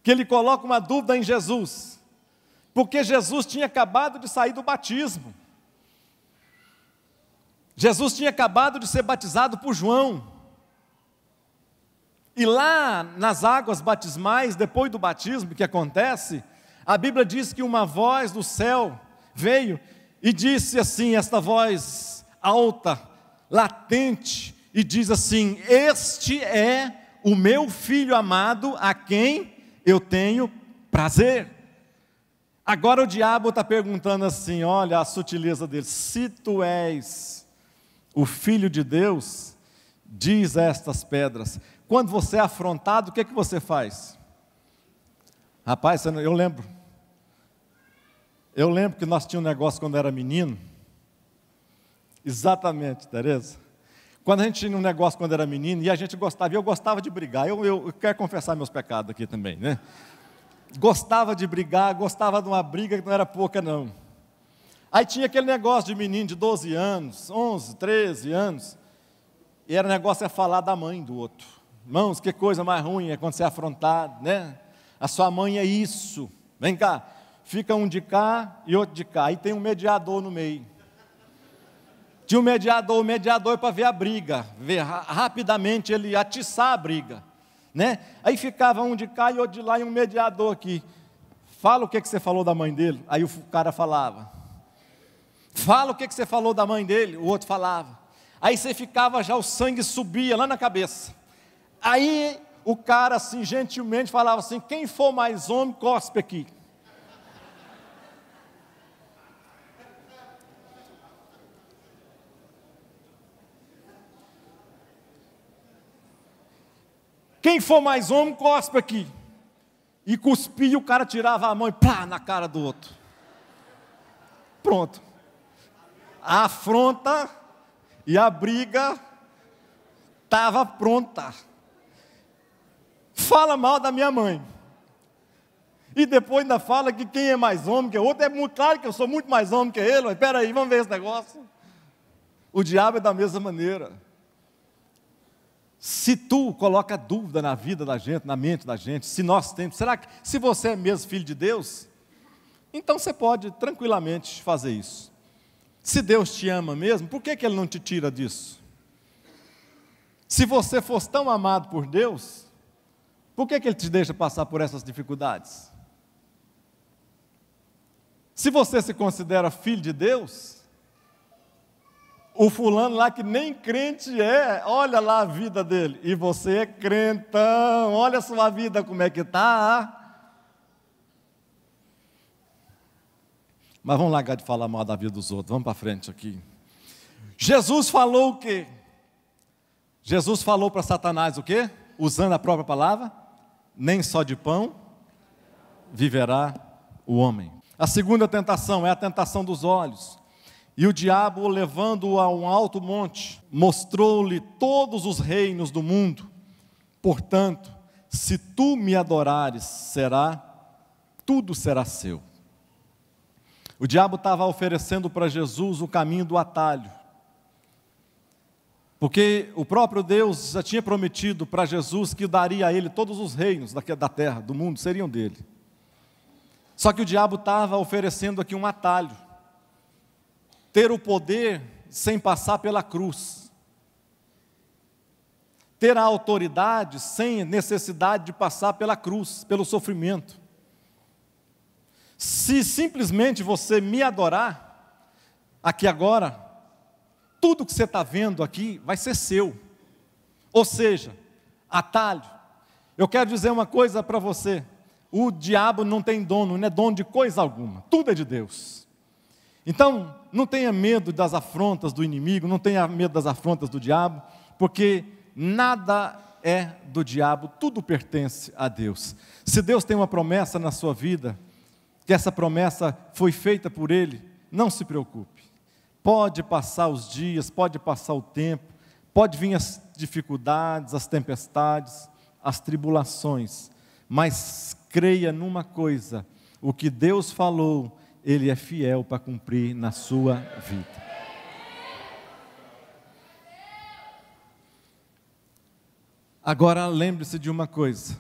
Que ele coloca uma dúvida em Jesus, porque Jesus tinha acabado de sair do batismo. Jesus tinha acabado de ser batizado por João. E lá nas águas batismais, depois do batismo, o que acontece? A Bíblia diz que uma voz do céu veio e disse assim, esta voz alta, latente, e diz assim: este é o meu filho amado, a quem eu tenho prazer. Agora o diabo está perguntando assim, olha a sutileza dele: se tu és o Filho de Deus, diz a estas pedras. Quando você é afrontado, o que você faz? Rapaz, eu lembro que nós tínhamos um negócio quando eu era menino. Exatamente, Tereza. Quando a gente tinha um negócio quando era menino, e a gente gostava, e eu gostava de brigar. Eu quero confessar meus pecados aqui também, né? Gostava de brigar, gostava de uma briga que não era pouca não. Aí tinha aquele negócio de menino de 12 anos, 11, 13 anos, e era negócio falar da mãe do outro. Irmãos, que coisa mais ruim é quando você é afrontado, né? A sua mãe é isso, vem cá, fica um de cá e outro de cá, aí tem um mediador no meio. Tinha um mediador, o mediador é para ver a briga, ver rapidamente ele atiçar a briga, né? Aí ficava um de cá e outro de lá e um mediador aqui. Fala o que você falou da mãe dele. Aí o cara falava. Fala o que você falou da mãe dele. O outro falava. Aí você ficava já, o sangue subia lá na cabeça. Aí o cara assim gentilmente falava assim: quem for mais homem, cospe aqui. Quem for mais homem, cospe aqui. E cuspia, o cara tirava a mão e pá, na cara do outro. Pronto. A afronta e a briga estava pronta. Fala mal da minha mãe. E depois ainda fala que quem é mais homem que o outro. É muito claro que eu sou muito mais homem que ele. Mas espera aí, vamos ver esse negócio. O diabo é da mesma maneira. Se tu coloca dúvida na vida da gente, na mente da gente, se nós temos, será que, se você é mesmo filho de Deus, então você pode tranquilamente fazer isso. Se Deus te ama mesmo, por que Ele não te tira disso? Se você fosse tão amado por Deus, por que Ele te deixa passar por essas dificuldades? Se você se considera filho de Deus, o fulano lá que nem crente é, olha lá a vida dele, e você é crentão, olha a sua vida como é que está. Mas vamos largar de falar mal da vida dos outros, vamos para frente aqui. Jesus falou o quê? Jesus falou para Satanás o quê? Usando a própria palavra: nem só de pão viverá o homem. A segunda tentação é a tentação dos olhos. E o diabo, levando-o a um alto monte, mostrou-lhe todos os reinos do mundo. Portanto, se tu me adorares, tudo será seu. O diabo estava oferecendo para Jesus o caminho do atalho. Porque o próprio Deus já tinha prometido para Jesus que daria a ele todos os reinos da terra, do mundo, seriam dele. Só que o diabo estava oferecendo aqui um atalho. Ter o poder sem passar pela cruz. Ter a autoridade sem necessidade de passar pela cruz, pelo sofrimento. Se simplesmente você me adorar, aqui agora, tudo que você está vendo aqui vai ser seu. Ou seja, atalho. Eu quero dizer uma coisa para você: o diabo não tem dono, não é dono de coisa alguma, tudo é de Deus. Então, não tenha medo das afrontas do inimigo, não tenha medo das afrontas do diabo, porque nada é do diabo, tudo pertence a Deus. Se Deus tem uma promessa na sua vida, que essa promessa foi feita por Ele, não se preocupe. Pode passar os dias, pode passar o tempo, pode vir as dificuldades, as tempestades, as tribulações, mas creia numa coisa: o que Deus falou, Ele é fiel para cumprir na sua vida. Agora lembre-se de uma coisa: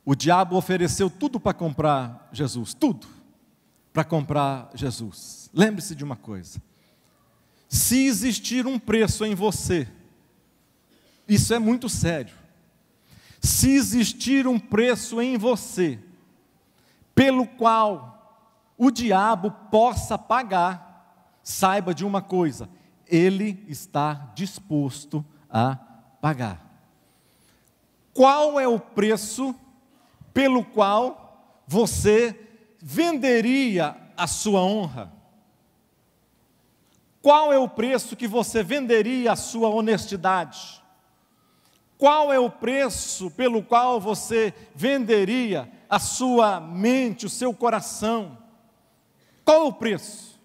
o diabo ofereceu tudo para comprar Jesus, tudo para comprar Jesus. Lembre-se de uma coisa: se existir um preço em você, isso é muito sério, Se existir um preço em você, pelo qual o diabo possa pagar, saiba de uma coisa: ele está disposto a pagar. Qual é o preço pelo qual você venderia a sua honra? Qual é o preço que você venderia a sua honestidade? Qual é o preço pelo qual você venderia a sua mente, o seu coração? Qual é o preço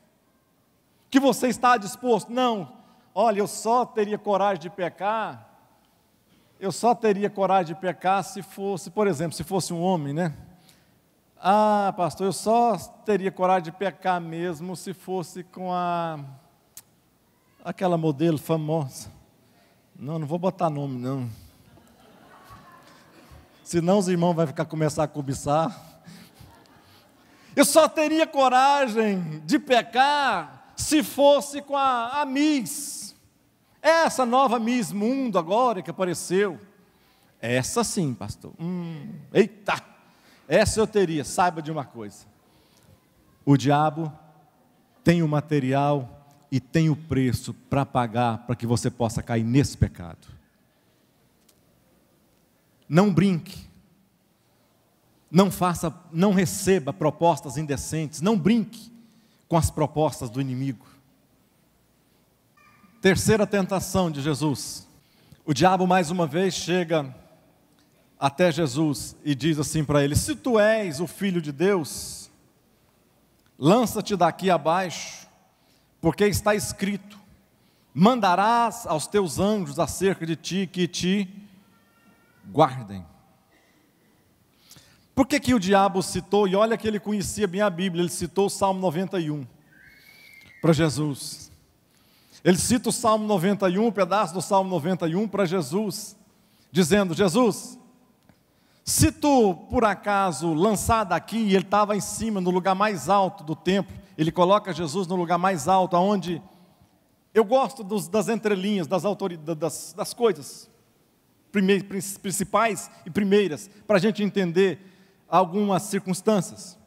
que você está disposto? Não, olha, eu só teria coragem de pecar, se fosse, por exemplo, se fosse um homem, né? Ah, pastor, eu só teria coragem de pecar mesmo se fosse com aquela modelo famosa. Não vou botar nome, não. Senão os irmãos vão começar a cobiçar. Eu só teria coragem de pecar se fosse com a Miss. Essa nova Miss Mundo agora que apareceu. Essa sim, pastor. Eita! Essa eu teria. Saiba de uma coisa: o diabo tem o material e tem o preço para pagar para que você possa cair nesse pecado. Não brinque, não receba propostas indecentes, não brinque com as propostas do inimigo. Terceira tentação de Jesus: o diabo mais uma vez chega até Jesus e diz assim para ele: se tu és o Filho de Deus, lança-te daqui abaixo, porque está escrito: mandarás aos teus anjos acerca de ti que te guardem. Por que o diabo citou, e olha que ele conhecia bem a Bíblia, ele citou o Salmo 91 para Jesus. Ele cita o Salmo 91, um pedaço do Salmo 91 para Jesus, dizendo: Jesus, se tu por acaso lançar daqui, e ele estava em cima, no lugar mais alto do templo, ele coloca Jesus no lugar mais alto, aonde eu gosto das entrelinhas, das coisas principais e primeiras, para a gente entender algumas circunstâncias.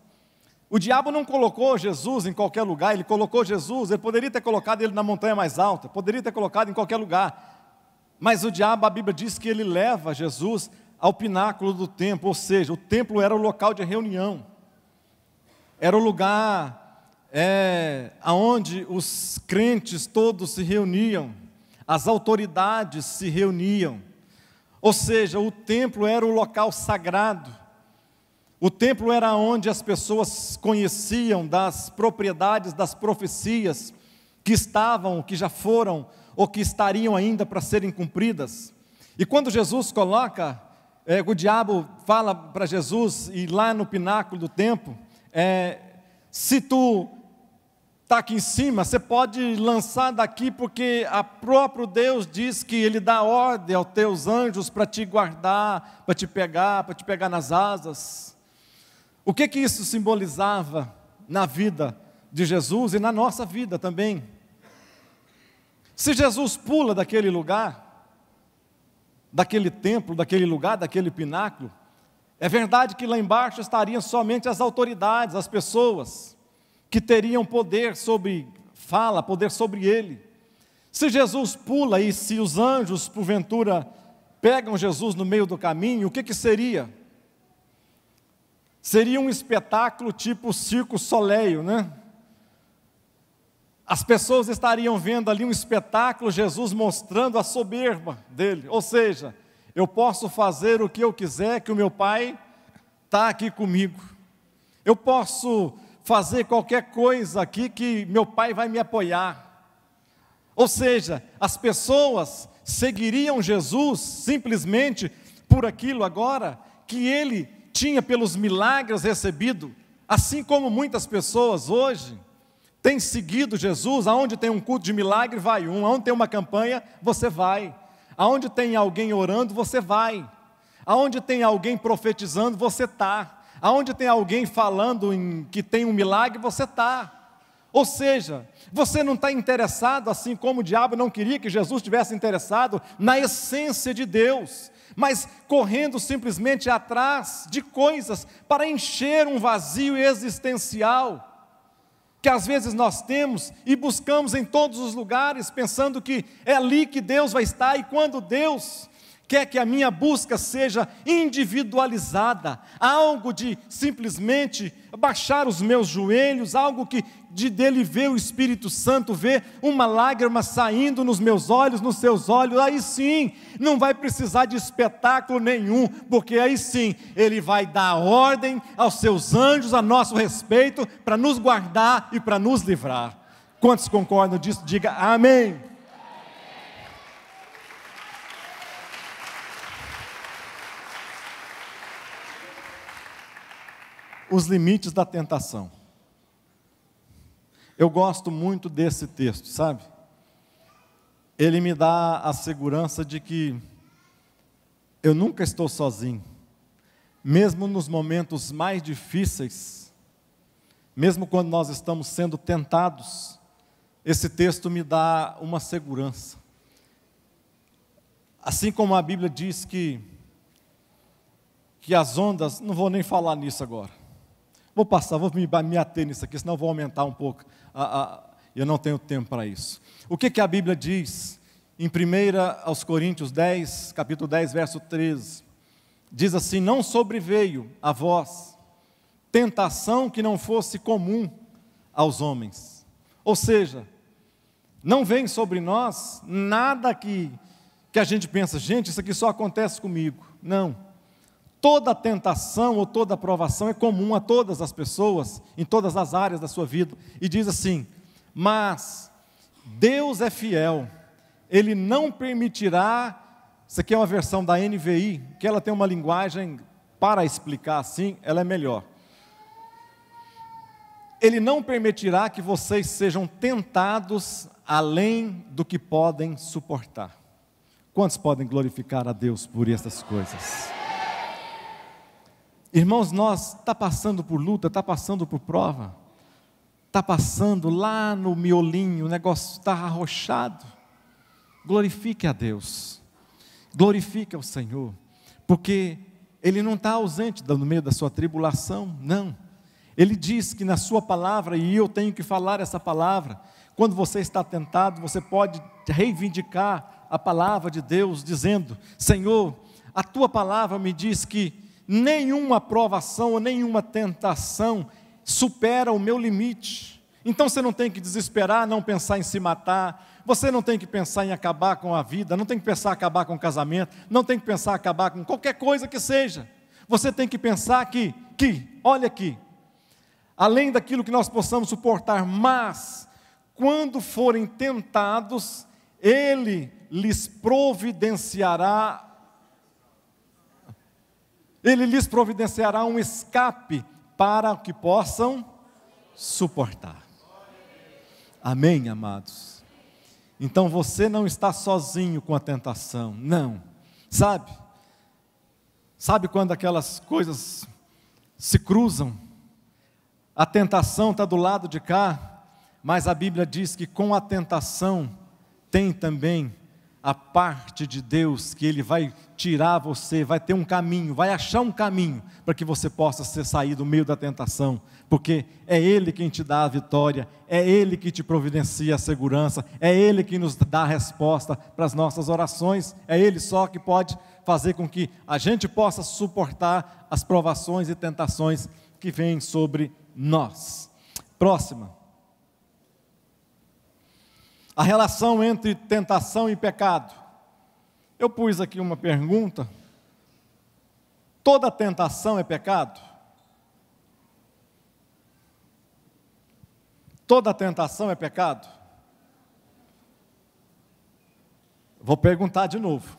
O diabo não colocou Jesus em qualquer lugar, ele colocou Jesus, ele poderia ter colocado ele na montanha mais alta, poderia ter colocado em qualquer lugar, mas o diabo, a Bíblia diz que ele leva Jesus ao pináculo do templo, ou seja, o templo era o local de reunião, era o lugar onde os crentes todos se reuniam, as autoridades se reuniam. Ou seja, o templo era o local sagrado, o templo era onde as pessoas conheciam das propriedades, das profecias que estavam, que já foram, ou que estariam ainda para serem cumpridas. E quando Jesus coloca, o diabo fala para Jesus, e lá no pináculo do templo, se tu está aqui em cima, você pode lançar daqui, porque a próprio Deus diz que Ele dá ordem aos teus anjos para te guardar, para te pegar nas asas. O que isso simbolizava na vida de Jesus e na nossa vida também? Se Jesus pula daquele lugar, daquele templo, daquele lugar, daquele pináculo, é verdade que lá embaixo estariam somente as autoridades, as pessoas que teriam poder sobre ele. Se Jesus pula e se os anjos, porventura, pegam Jesus no meio do caminho, o que seria? Seria um espetáculo tipo Circo Soleil, né? As pessoas estariam vendo ali um espetáculo, Jesus mostrando a soberba dele, ou seja, eu posso fazer o que eu quiser, que o meu Pai está aqui comigo. Eu posso fazer qualquer coisa aqui que meu Pai vai me apoiar. Ou seja, as pessoas seguiriam Jesus simplesmente por aquilo agora que ele tinha pelos milagres recebido, assim como muitas pessoas hoje têm seguido Jesus. Aonde tem um culto de milagre, vai um. Aonde tem uma campanha, você vai. Aonde tem alguém orando, você vai. Aonde tem alguém profetizando, você está. Aonde tem alguém falando que tem um milagre, você está. Ou seja, você não está interessado, assim como o diabo não queria que Jesus estivesse interessado, na essência de Deus, mas correndo simplesmente atrás de coisas para encher um vazio existencial que às vezes nós temos e buscamos em todos os lugares, pensando que é ali que Deus vai estar, e quando Deus quer que a minha busca seja individualizada, algo de simplesmente baixar os meus joelhos, algo que de dele ver o Espírito Santo, ver uma lágrima saindo nos meus olhos, nos seus olhos, aí sim, não vai precisar de espetáculo nenhum, porque aí sim, ele vai dar ordem aos seus anjos a nosso respeito, para nos guardar e para nos livrar. Quantos concordam disso? Diga amém. Os limites da tentação. Eu gosto muito desse texto, sabe? Ele me dá a segurança de que eu nunca estou sozinho, mesmo nos momentos mais difíceis, mesmo quando nós estamos sendo tentados, esse texto me dá uma segurança. Assim como a Bíblia diz que as ondas, não vou nem falar nisso agora. Vou me ater nisso aqui, senão vou aumentar um pouco. Eu não tenho tempo para isso. O que a Bíblia diz em 1 Coríntios 10, capítulo 10, verso 13? Diz assim: não sobreveio a vós tentação que não fosse comum aos homens. Ou seja, não vem sobre nós nada que a gente pensa, gente, isso aqui só acontece comigo. Não. Toda tentação ou toda provação é comum a todas as pessoas, em todas as áreas da sua vida. E diz assim: mas Deus é fiel, Ele não permitirá. Isso aqui é uma versão da NVI, que ela tem uma linguagem, para explicar assim, ela é melhor. Ele não permitirá que vocês sejam tentados além do que podem suportar. Quantos podem glorificar a Deus por essas coisas? Irmãos, nós está passando por luta, está passando por prova, está passando lá no miolinho, o negócio está arrochado. Glorifique a Deus, glorifique ao Senhor, porque Ele não está ausente no meio da sua tribulação, não. Ele diz que na sua palavra, e eu tenho que falar essa palavra, quando você está tentado, você pode reivindicar a palavra de Deus, dizendo: Senhor, a tua palavra me diz que nenhuma provação ou nenhuma tentação supera o meu limite. Então você não tem que desesperar, não pensar em se matar, você não tem que pensar em acabar com a vida, não tem que pensar em acabar com o casamento, não tem que pensar em acabar com qualquer coisa que seja. Você tem que pensar que olha aqui, além daquilo que nós possamos suportar, mas quando forem tentados, Ele lhes providenciará um escape para que possam suportar. Amém, amados? Então você não está sozinho com a tentação, não. Sabe quando aquelas coisas se cruzam? A tentação está do lado de cá, mas a Bíblia diz que com a tentação tem também a parte de Deus, que Ele vai tirar você, vai ter um caminho, vai achar um caminho, para que você possa sair do meio da tentação, porque é Ele quem te dá a vitória, é Ele que te providencia a segurança, é Ele que nos dá a resposta para as nossas orações, é Ele só que pode fazer com que a gente possa suportar as provações e tentações que vêm sobre nós. Próxima. A relação entre tentação e pecado. Eu pus aqui uma pergunta: toda tentação é pecado? Toda tentação é pecado? Vou perguntar de novo: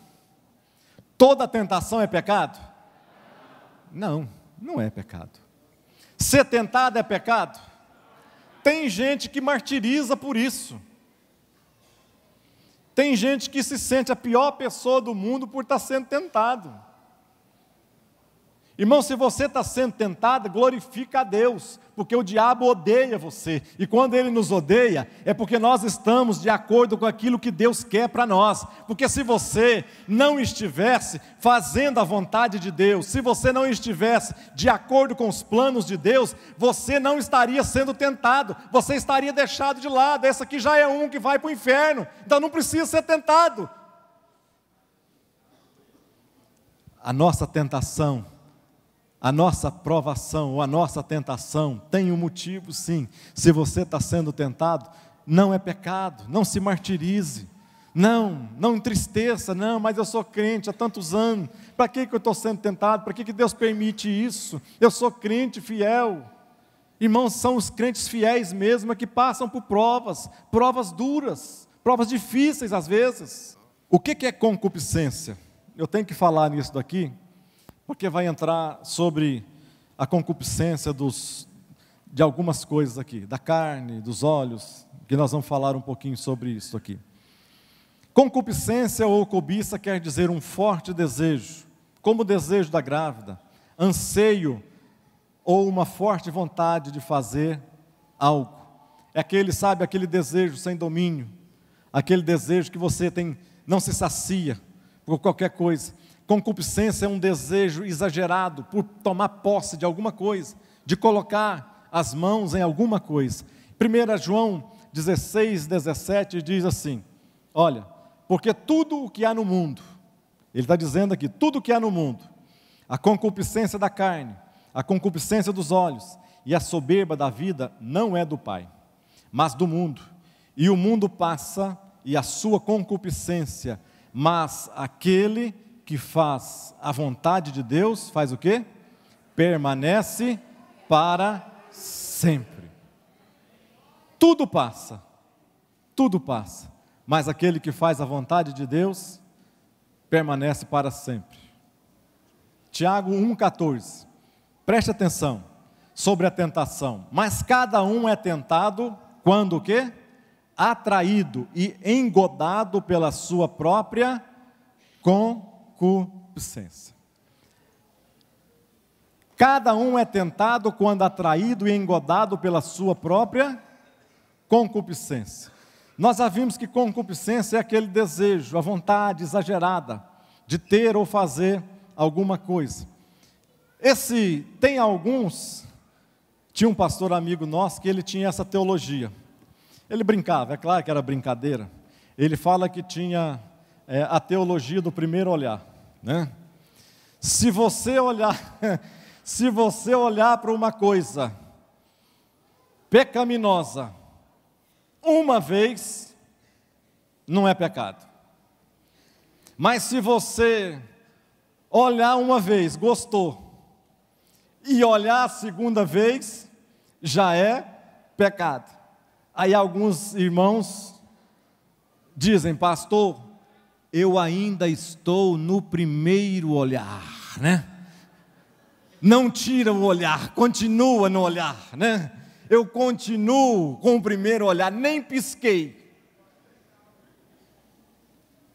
toda tentação é pecado? Não, não é pecado. Ser tentado é pecado? Tem gente que martiriza por isso. Tem gente que se sente a pior pessoa do mundo por estar sendo tentado. Irmão, se você está sendo tentado, glorifica a Deus, porque o diabo odeia você, e quando ele nos odeia, é porque nós estamos de acordo com aquilo que Deus quer para nós, porque se você não estivesse fazendo a vontade de Deus, se você não estivesse de acordo com os planos de Deus, você não estaria sendo tentado, você estaria deixado de lado. Esse aqui já é um que vai para o inferno, então não precisa ser tentado. A nossa tentação, a nossa provação ou a nossa tentação tem um motivo, sim. Se você está sendo tentado, não é pecado, não se martirize, não entristeça, não, mas eu sou crente há tantos anos, para que eu estou sendo tentado? Para que Deus permite isso? Eu sou crente fiel. Irmãos, são os crentes fiéis mesmo que passam por provas duras, provas difíceis às vezes. O que é concupiscência? Eu tenho que falar nisso daqui, porque vai entrar sobre a concupiscência de algumas coisas aqui, da carne, dos olhos, que nós vamos falar um pouquinho sobre isso aqui. Concupiscência ou cobiça quer dizer um forte desejo, como o desejo da grávida, anseio ou uma forte vontade de fazer algo. É aquele desejo sem domínio, aquele desejo que você tem, não se sacia por qualquer coisa. Concupiscência é um desejo exagerado por tomar posse de alguma coisa, de colocar as mãos em alguma coisa. 1 João 16, 17 diz assim, olha, porque tudo o que há no mundo, ele está dizendo aqui, tudo o que há no mundo, a concupiscência da carne, a concupiscência dos olhos e a soberba da vida não é do Pai, mas do mundo. E o mundo passa e a sua concupiscência, mas aquele que faz a vontade de Deus, faz o quê? Permanece para sempre. Tudo passa, mas aquele que faz a vontade de Deus, permanece para sempre. Tiago 1,14, preste atenção, sobre a tentação, mas cada um é tentado, quando o quê? Atraído e engodado pela sua própria concupiscência. Cada um é tentado quando atraído e engodado pela sua própria concupiscência. Nós já vimos que concupiscência é aquele desejo, a vontade exagerada de ter ou fazer alguma coisa. Tem alguns, tinha um pastor amigo nosso que ele tinha essa teologia. Ele brincava, é claro que era brincadeira. Ele fala que tinha a teologia do primeiro olhar, né? Se você olhar para uma coisa pecaminosa uma vez, não é pecado. Mas se você olhar uma vez, gostou, e olhar a segunda vez, já é pecado. Aí alguns irmãos dizem, pastor, eu ainda estou no primeiro olhar, né? Não tira o olhar, continua no olhar, né? Eu continuo com o primeiro olhar, nem pisquei.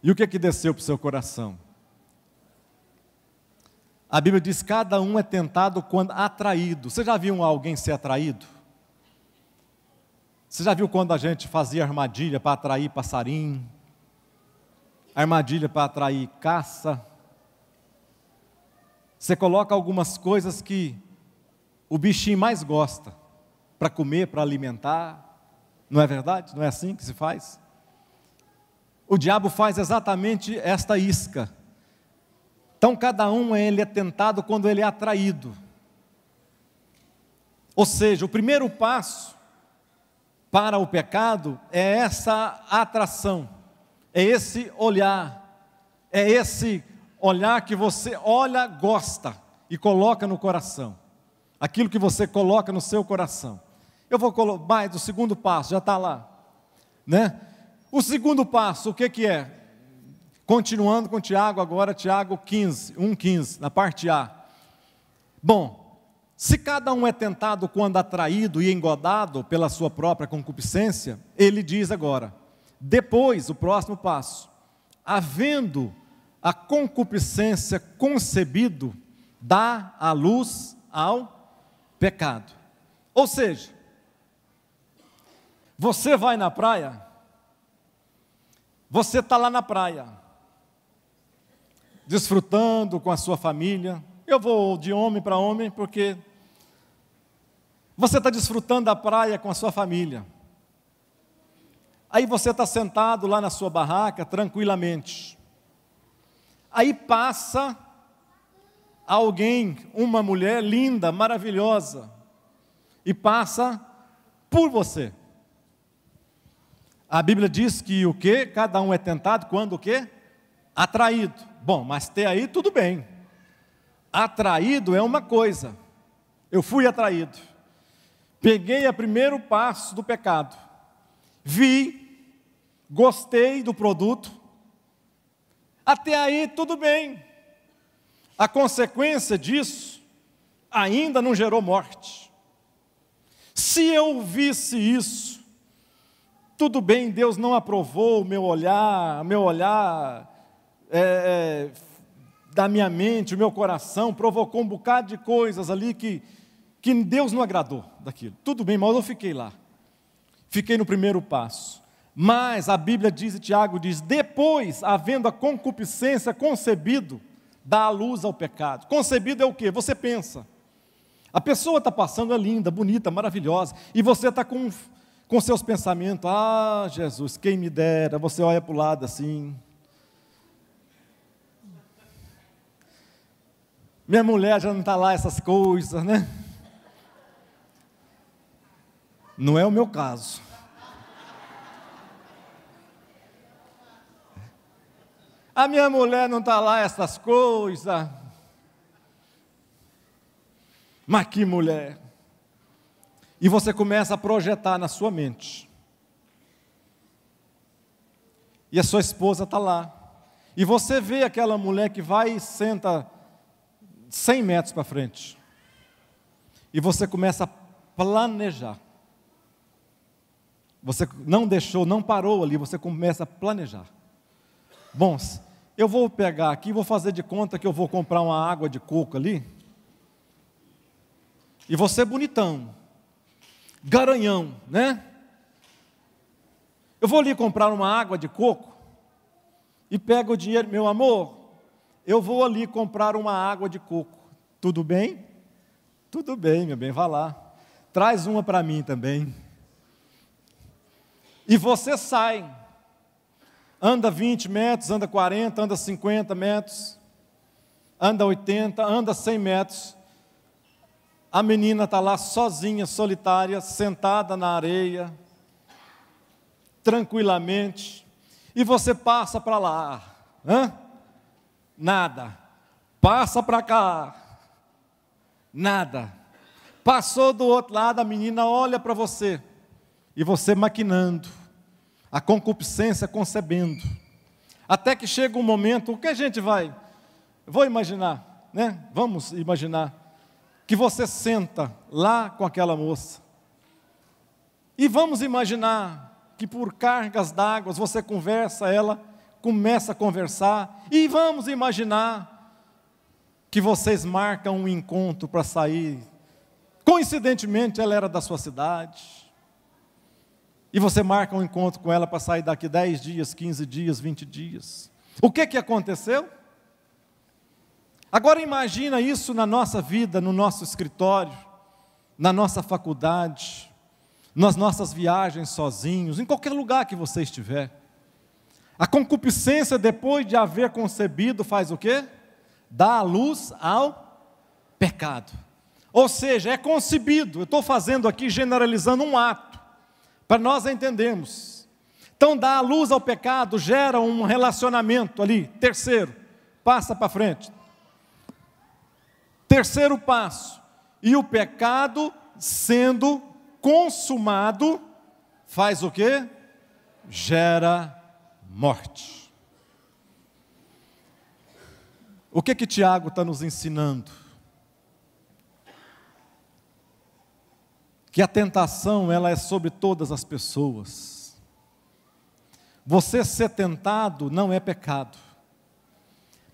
E o que desceu para o seu coração? A Bíblia diz, cada um é tentado quando atraído. Você já viu alguém ser atraído? Você já viu quando a gente fazia armadilha para atrair passarinho? Armadilha para atrair caça? Você coloca algumas coisas que o bichinho mais gosta, para comer, para alimentar. Não é verdade? Não é assim que se faz? O diabo faz exatamente esta isca. Então cada um ele é tentado quando ele é atraído. Ou seja, o primeiro passo para o pecado é essa atração, é esse olhar, que você olha, gosta e coloca no coração, aquilo que você coloca no seu coração. Eu vou colocar mais do segundo passo, já está lá, né? O segundo passo, o que é? Continuando com Tiago agora, Tiago 1,15, na parte A. Bom, se cada um é tentado quando atraído e engodado pela sua própria concupiscência, ele diz agora, depois, o próximo passo, havendo a concupiscência concebido, dá a luz ao pecado. Ou seja, você vai na praia, você está lá na praia, desfrutando com a sua família. Eu vou de homem para homem, porque você está desfrutando da praia com a sua família. Aí você está sentado lá na sua barraca, tranquilamente. Aí passa alguém, uma mulher linda, maravilhosa, e passa por você. A Bíblia diz que o quê? Cada um é tentado quando o quê? Atraído. Bom, mas ter aí tudo bem. Atraído é uma coisa. Eu fui atraído. Peguei o primeiro passo do pecado. Vi, gostei do produto. Até aí tudo bem. A consequência disso ainda não gerou morte. Se eu visse isso, tudo bem, Deus não aprovou o meu olhar da minha mente, o meu coração, provocou um bocado de coisas ali que Deus não agradou daquilo. Tudo bem, mas eu fiquei lá. Fiquei no primeiro passo. Mas a Bíblia diz, e Tiago diz, depois, havendo a concupiscência concebido, dá a luz ao pecado. Concebido é o quê? Você pensa. A pessoa está passando, é linda, bonita, maravilhosa, e você está com seus pensamentos, ah, Jesus, quem me dera, você olha para o lado assim. Minha mulher já não está lá, essas coisas, né? Não é o meu caso. A minha mulher não está lá, essas coisas. Mas que mulher. E você começa a projetar na sua mente. E a sua esposa está lá. E você vê aquela mulher que vai e senta 100 metros para frente. E você começa a planejar. Você não parou ali, você começa a planejar. Bom, eu vou pegar aqui, vou fazer de conta que eu vou comprar uma água de coco ali. E você bonitão, garanhão, né? Eu vou ali comprar uma água de coco e pego o dinheiro, meu amor, eu vou ali comprar uma água de coco. Tudo bem? Tudo bem, meu bem, vá lá. Traz uma para mim também. E você sai. Anda 20 metros, anda 40, anda 50 metros, anda 80, anda 100 metros. A menina está lá sozinha, solitária, sentada na areia, tranquilamente, e você passa para lá. Nada. Passa para cá. Nada. Passou do outro lado, a menina olha para você, e você maquinando, a concupiscência concebendo, até que chega um momento, o que a gente vai? Vou imaginar, né? Vamos imaginar, que você senta lá com aquela moça, e vamos imaginar que por cargas d'água você conversa, ela começa a conversar, e vamos imaginar que vocês marcam um encontro para sair, coincidentemente ela era da sua cidade, e você marca um encontro com ela para sair daqui 10 dias, 15 dias, 20 dias. O que aconteceu? Agora imagina isso na nossa vida, no nosso escritório, na nossa faculdade, nas nossas viagens sozinhos, em qualquer lugar que você estiver. A concupiscência, depois de haver concebido, faz o quê? Dá a luz ao pecado. Ou seja, é concebido. Eu estou fazendo aqui, generalizando um ato, para nós entendermos. Então, dá a luz ao pecado, gera um relacionamento ali. Terceiro, passa para frente. Terceiro passo, e o pecado sendo consumado, faz o quê? Gera morte. O que Tiago está nos ensinando? Que a tentação, ela é sobre todas as pessoas. Você ser tentado não é pecado,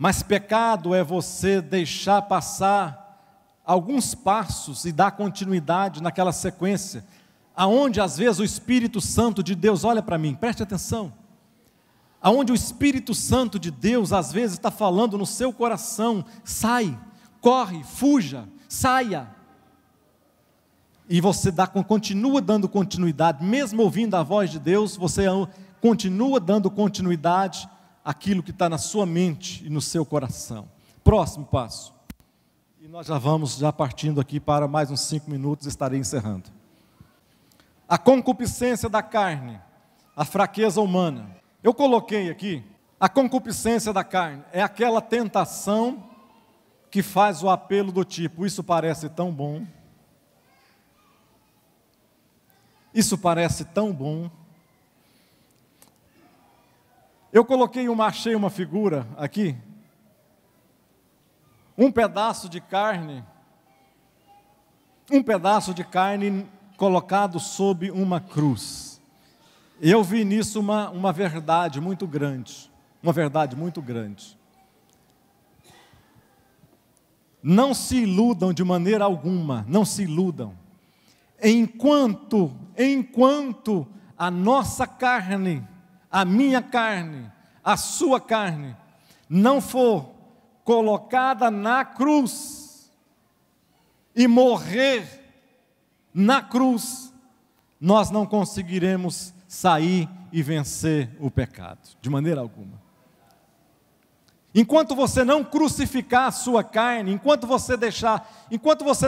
Mas pecado é você deixar passar alguns passos e dar continuidade naquela sequência, aonde às vezes o Espírito Santo de Deus, olha para mim, preste atenção, aonde o Espírito Santo de Deus às vezes está falando no seu coração, sai, corre, fuja, saia, e você continua dando continuidade, mesmo ouvindo a voz de Deus, você continua dando continuidade àquilo que está na sua mente e no seu coração. Próximo passo. E nós já vamos partindo aqui para mais uns 5 minutos, estarei encerrando. A concupiscência da carne, a fraqueza humana. Eu coloquei aqui, a concupiscência da carne é aquela tentação que faz o apelo do tipo, isso parece tão bom, isso parece tão bom. Eu achei uma figura aqui, um pedaço de carne colocado sob uma cruz. Eu vi nisso uma verdade muito grande, Não se iludam de maneira alguma, não se iludam. Enquanto a nossa carne, a minha carne, a sua carne, não for colocada na cruz e morrer na cruz, nós não conseguiremos sair e vencer o pecado, de maneira alguma. Enquanto você não crucificar a sua carne, enquanto você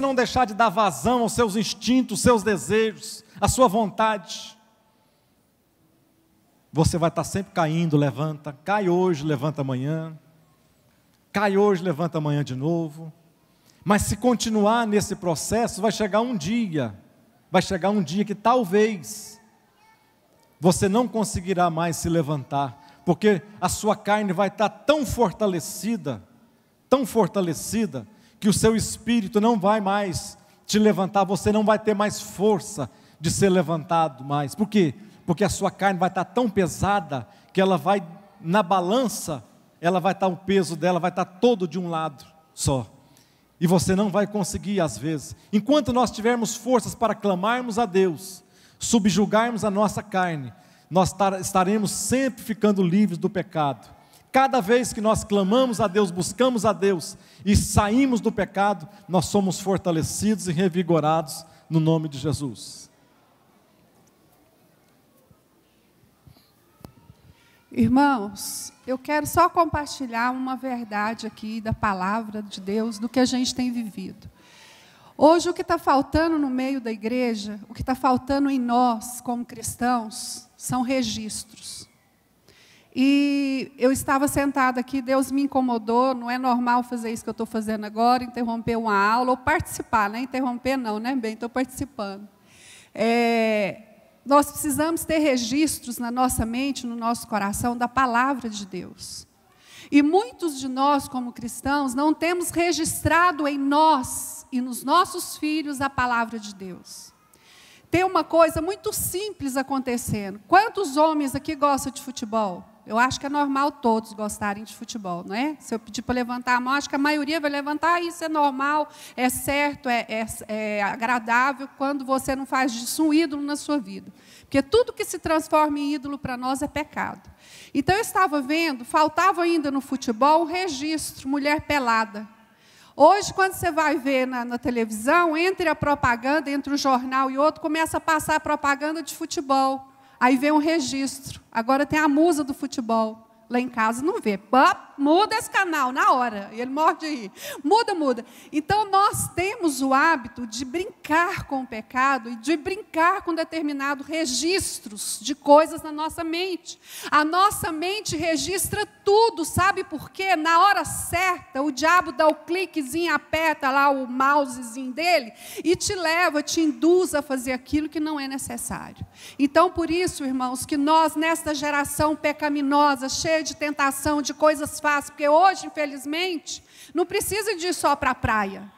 não deixar de dar vazão aos seus instintos, seus desejos, à sua vontade, você vai estar sempre caindo, levanta, cai hoje, levanta amanhã, cai hoje, levanta amanhã de novo. Mas se continuar nesse processo, vai chegar um dia que talvez você não conseguirá mais se levantar, porque a sua carne vai estar tão fortalecida, que o seu espírito não vai mais te levantar, você não vai ter mais força de ser levantado mais. Por quê? Porque a sua carne vai estar tão pesada, que ela vai, na balança, o peso dela vai estar todo de um lado só. E você não vai conseguir às vezes. Enquanto nós tivermos forças para clamarmos a Deus, subjugarmos a nossa carne, nós estaremos sempre ficando livres do pecado. Cada vez que nós clamamos a Deus, buscamos a Deus e saímos do pecado, nós somos fortalecidos e revigorados no nome de Jesus.
Irmãos, eu quero só compartilhar uma verdade aqui da palavra de Deus, do que a gente tem vivido. Hoje o que está faltando no meio da igreja, o que está faltando em nós como cristãos, são registros. E eu estava sentada aqui, Deus me incomodou, não é normal fazer isso que eu estou fazendo agora, interromper uma aula, ou participar, né? Interromper não, né, bem, estou participando. Nós precisamos ter registros na nossa mente, no nosso coração, da palavra de Deus. E muitos de nós, como cristãos, não temos registrado em nós e nos nossos filhos a palavra de Deus. Tem uma coisa muito simples acontecendo. Quantos homens aqui gostam de futebol? Eu acho que é normal todos gostarem de futebol, não é? Se eu pedir para levantar a mão, acho que a maioria vai levantar, isso é normal, é certo, é agradável, quando você não faz disso um ídolo na sua vida. Porque tudo que se transforma em ídolo para nós é pecado. Então eu estava vendo, faltava ainda no futebol um registro, mulher pelada. Hoje, quando você vai ver na televisão, entre a propaganda, entre o jornal e outro, começa a passar a propaganda de futebol. Aí vem um registro. Agora tem a musa do futebol. Lá em casa não vê. Muda esse canal na hora. E ele morre de rir. Muda. Então, nós temos o hábito de brincar com o pecado e de brincar com determinados registros de coisas na nossa mente. A nossa mente registra tudo, sabe por quê? Na hora certa, o diabo dá o cliquezinho, aperta lá o mousezinho dele e te leva, te induz a fazer aquilo que não é necessário. Então, por isso, irmãos, que nós, nesta geração pecaminosa, cheia de tentação, de coisas fáceis, porque hoje, infelizmente, não precisa de ir só para a praia.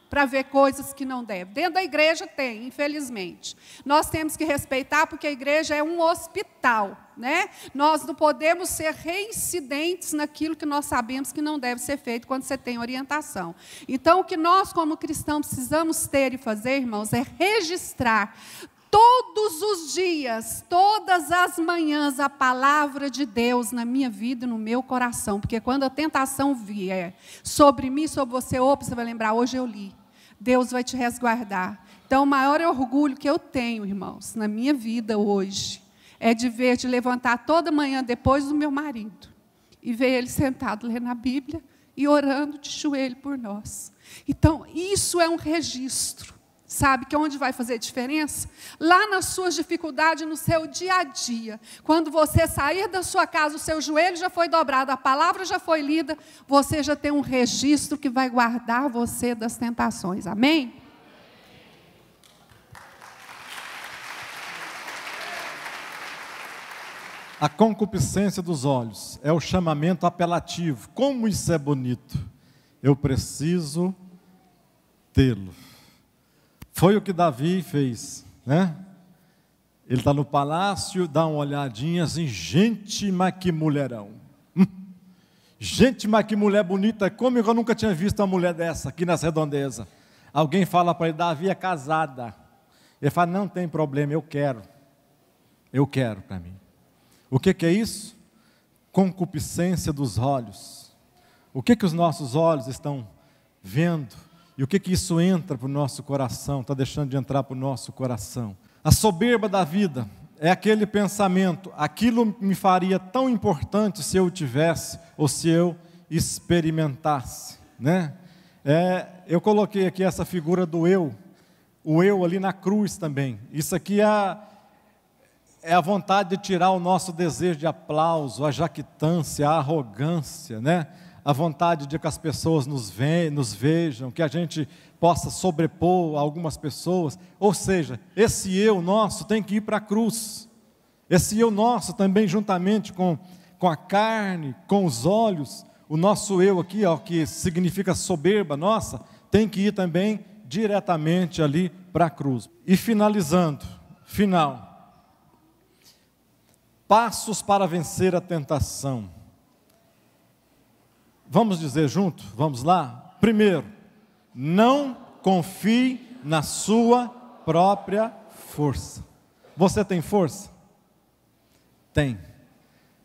para ver coisas que não deve. Dentro da igreja tem, infelizmente. Nós temos que respeitar, porque a igreja é um hospital, né? Nós não podemos ser reincidentes naquilo que nós sabemos que não deve ser feito quando você tem orientação. Então, o que nós, como cristãos, precisamos ter e fazer, irmãos, é registrar todos os dias, todas as manhãs, a palavra de Deus na minha vida e no meu coração. Porque quando a tentação vier sobre mim, sobre você, você vai lembrar, hoje eu li. Deus vai te resguardar. Então, o maior orgulho que eu tenho, irmãos, na minha vida hoje, é de ver, de levantar toda manhã depois do meu marido, e ver ele sentado lendo a Bíblia e orando de joelho por nós. Então, isso é um registro. Sabe que onde vai fazer diferença? Lá nas suas dificuldades, no seu dia a dia. Quando você sair da sua casa, o seu joelho já foi dobrado, a palavra já foi lida, você já tem um registro que vai guardar você das tentações. Amém?
A concupiscência dos olhos é o chamamento apelativo. Como isso é bonito! Eu preciso tê-lo. Foi o que Davi fez, né? Ele está no palácio, dá uma olhadinha assim, gente, mas que mulherão. Gente, mas que mulher bonita, como eu nunca tinha visto uma mulher dessa aqui nas redondezas. Alguém fala para ele, Davi é casada. Ele fala, não tem problema, eu quero para mim. O que é isso? Concupiscência dos olhos. O que os nossos olhos estão vendo? E o que isso entra para o nosso coração, está deixando de entrar para o nosso coração? A soberba da vida é aquele pensamento, aquilo me faria tão importante se eu tivesse, ou se eu experimentasse, né? Eu coloquei aqui essa figura do eu, o eu ali na cruz também. Isso aqui é a vontade de tirar o nosso desejo de aplauso, a jactância, a arrogância, né? A vontade de que as pessoas nos vejam, que a gente possa sobrepor algumas pessoas. Ou seja, esse eu nosso tem que ir para a cruz. Esse eu nosso também, juntamente com a carne, com os olhos, o nosso eu aqui, ó, que significa soberba nossa, tem que ir também diretamente ali para a cruz. E finalizando, passos para vencer a tentação. Vamos dizer junto? Vamos lá? Primeiro, não confie na sua própria força. Você tem força? Tem.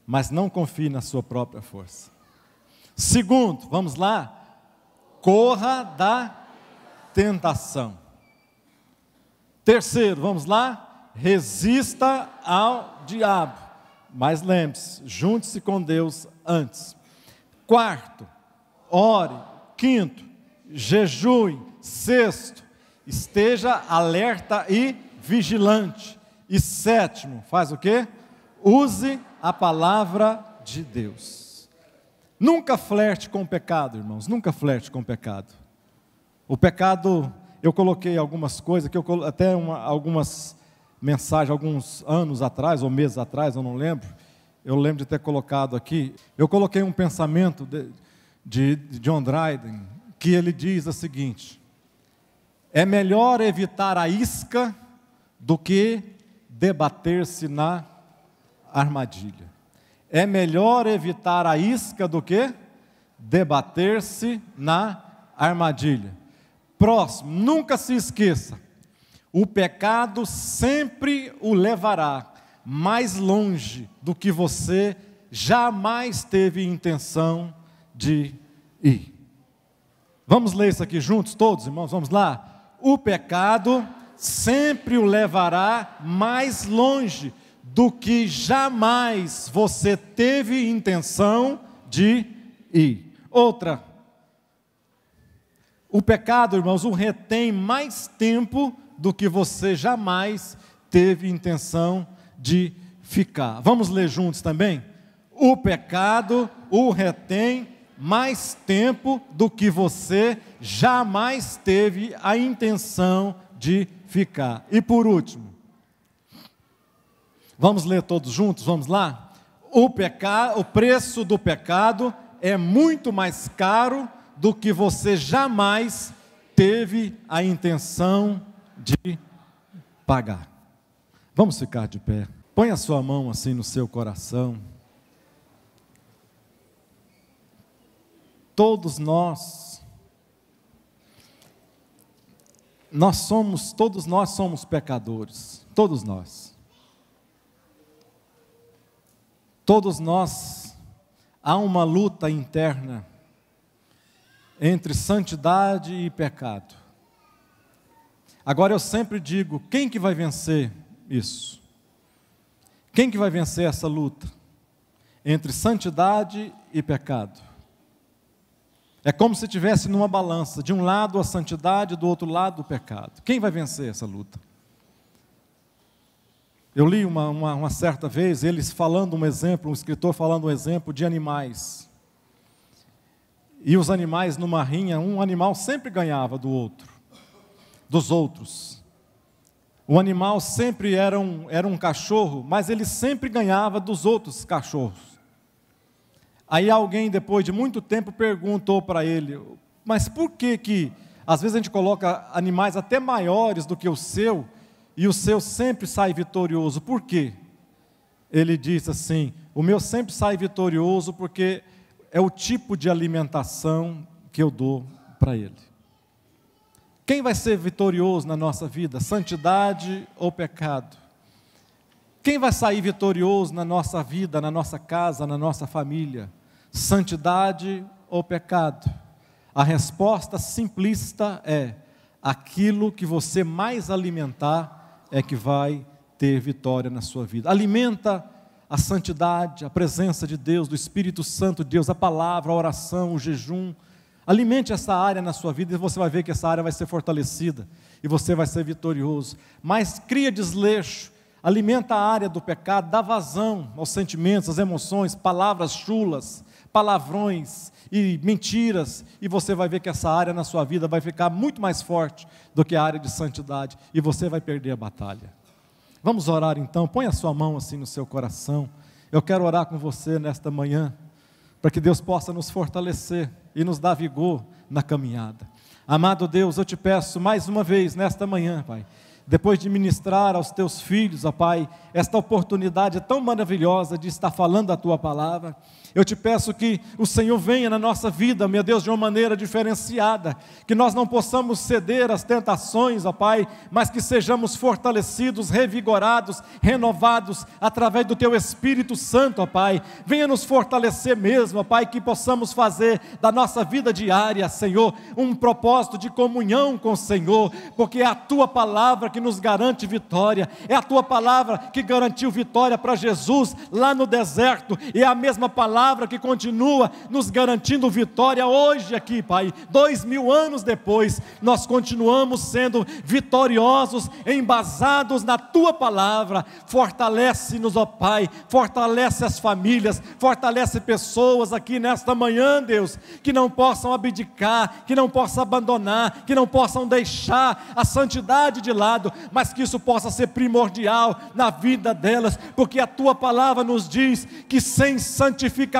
Mas não confie na sua própria força. Segundo, vamos lá? Corra da tentação. Terceiro, vamos lá? Resista ao diabo. Mas lembre-se, junte-se com Deus antes. Quarto, ore. Quinto, jejue. Sexto, esteja alerta e vigilante. E sétimo, faz o quê? Use a palavra de Deus. Nunca flerte com o pecado, irmãos, nunca flerte com o pecado. O pecado, eu coloquei algumas coisas, algumas mensagens, alguns anos atrás, ou meses atrás, eu não lembro. Eu lembro de ter colocado aqui, eu coloquei um pensamento de John Dryden, que ele diz o seguinte: é melhor evitar a isca do que debater-se na armadilha. É melhor evitar a isca do que debater-se na armadilha. Próximo, nunca se esqueça, o pecado sempre o levará mais longe do que você jamais teve intenção de ir. Vamos ler isso aqui juntos, todos, irmãos? Vamos lá? O pecado sempre o levará mais longe do que jamais você teve intenção de ir. Outra, o pecado, irmãos, o retém mais tempo do que você jamais teve intenção de ficar. Vamos ler juntos também? O pecado o retém mais tempo do que você jamais teve a intenção de ficar. E por último, vamos ler todos juntos? Vamos lá? O preço do pecado é muito mais caro do que você jamais teve a intenção de pagar. Vamos ficar de pé. Põe a sua mão assim no seu coração. Todos todos nós somos pecadores. Todos nós. Todos nós, há uma luta interna entre santidade e pecado. Agora eu sempre digo, quem que vai vencer isso? Quem que vai vencer essa luta entre santidade e pecado? É como se estivesse numa balança, de um lado a santidade, do outro lado o pecado. Quem vai vencer essa luta? Eu li uma certa vez, eles falando um exemplo, um escritor falando um exemplo de animais. E os animais numa rinha, um animal sempre ganhava dos outros. O animal sempre era um cachorro, mas ele sempre ganhava dos outros cachorros. Aí alguém, depois de muito tempo, perguntou para ele, mas por que às vezes a gente coloca animais até maiores do que o seu, e o seu sempre sai vitorioso? Por quê? Ele disse assim, o meu sempre sai vitorioso porque é o tipo de alimentação que eu dou para ele. Quem vai ser vitorioso na nossa vida? Santidade ou pecado? Quem vai sair vitorioso na nossa vida, na nossa casa, na nossa família? Santidade ou pecado? A resposta simplista é: aquilo que você mais alimentar é que vai ter vitória na sua vida. Alimenta a santidade, a presença de Deus, do Espírito Santo de Deus, a palavra, a oração, o jejum. Alimente essa área na sua vida e você vai ver que essa área vai ser fortalecida e você vai ser vitorioso. Mas cria desleixo, alimenta a área do pecado, dá vazão aos sentimentos, às emoções, palavras chulas, palavrões e mentiras, e você vai ver que essa área na sua vida vai ficar muito mais forte do que a área de santidade, e você vai perder a batalha. Vamos orar então, põe a sua mão assim no seu coração. Eu quero orar com você nesta manhã, para que Deus possa nos fortalecer e nos dar vigor na caminhada. Amado Deus, eu te peço mais uma vez nesta manhã, Pai, depois de ministrar aos teus filhos, ó Pai, esta oportunidade tão maravilhosa de estar falando a tua palavra, eu te peço que o Senhor venha na nossa vida, meu Deus, de uma maneira diferenciada, que nós não possamos ceder às tentações, ó Pai, mas que sejamos fortalecidos, revigorados, renovados, através do teu Espírito Santo, ó Pai. Venha nos fortalecer mesmo, ó Pai, que possamos fazer da nossa vida diária, Senhor, um propósito de comunhão com o Senhor, porque é a tua palavra que nos garante vitória, é a tua palavra que garantiu vitória para Jesus lá no deserto, e é a mesma palavra que continua nos garantindo vitória hoje aqui, Pai. 2000 anos depois, nós continuamos sendo vitoriosos, embasados na tua palavra. Fortalece-nos, ó Pai, fortalece as famílias, fortalece pessoas aqui nesta manhã, Deus, que não possam abdicar, que não possam abandonar, que não possam deixar a santidade de lado, mas que isso possa ser primordial na vida delas, porque a tua palavra nos diz que sem santificação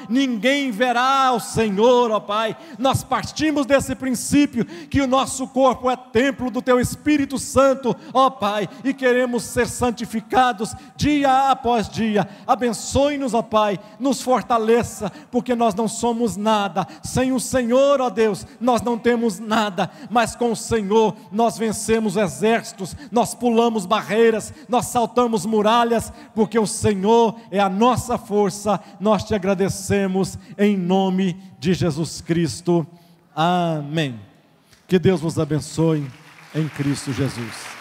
ninguém verá o Senhor, ó Pai. Nós partimos desse princípio que o nosso corpo é templo do teu Espírito Santo, ó Pai, e queremos ser santificados dia após dia. Abençoe-nos, ó Pai, nos fortaleça, porque nós não somos nada sem o Senhor, ó Deus. Nós não temos nada, mas com o Senhor nós vencemos exércitos, nós pulamos barreiras, nós saltamos muralhas, porque o Senhor é a nossa força. Nós te agradecemos em nome de Jesus Cristo. Amém. Que Deus nos abençoe em Cristo Jesus.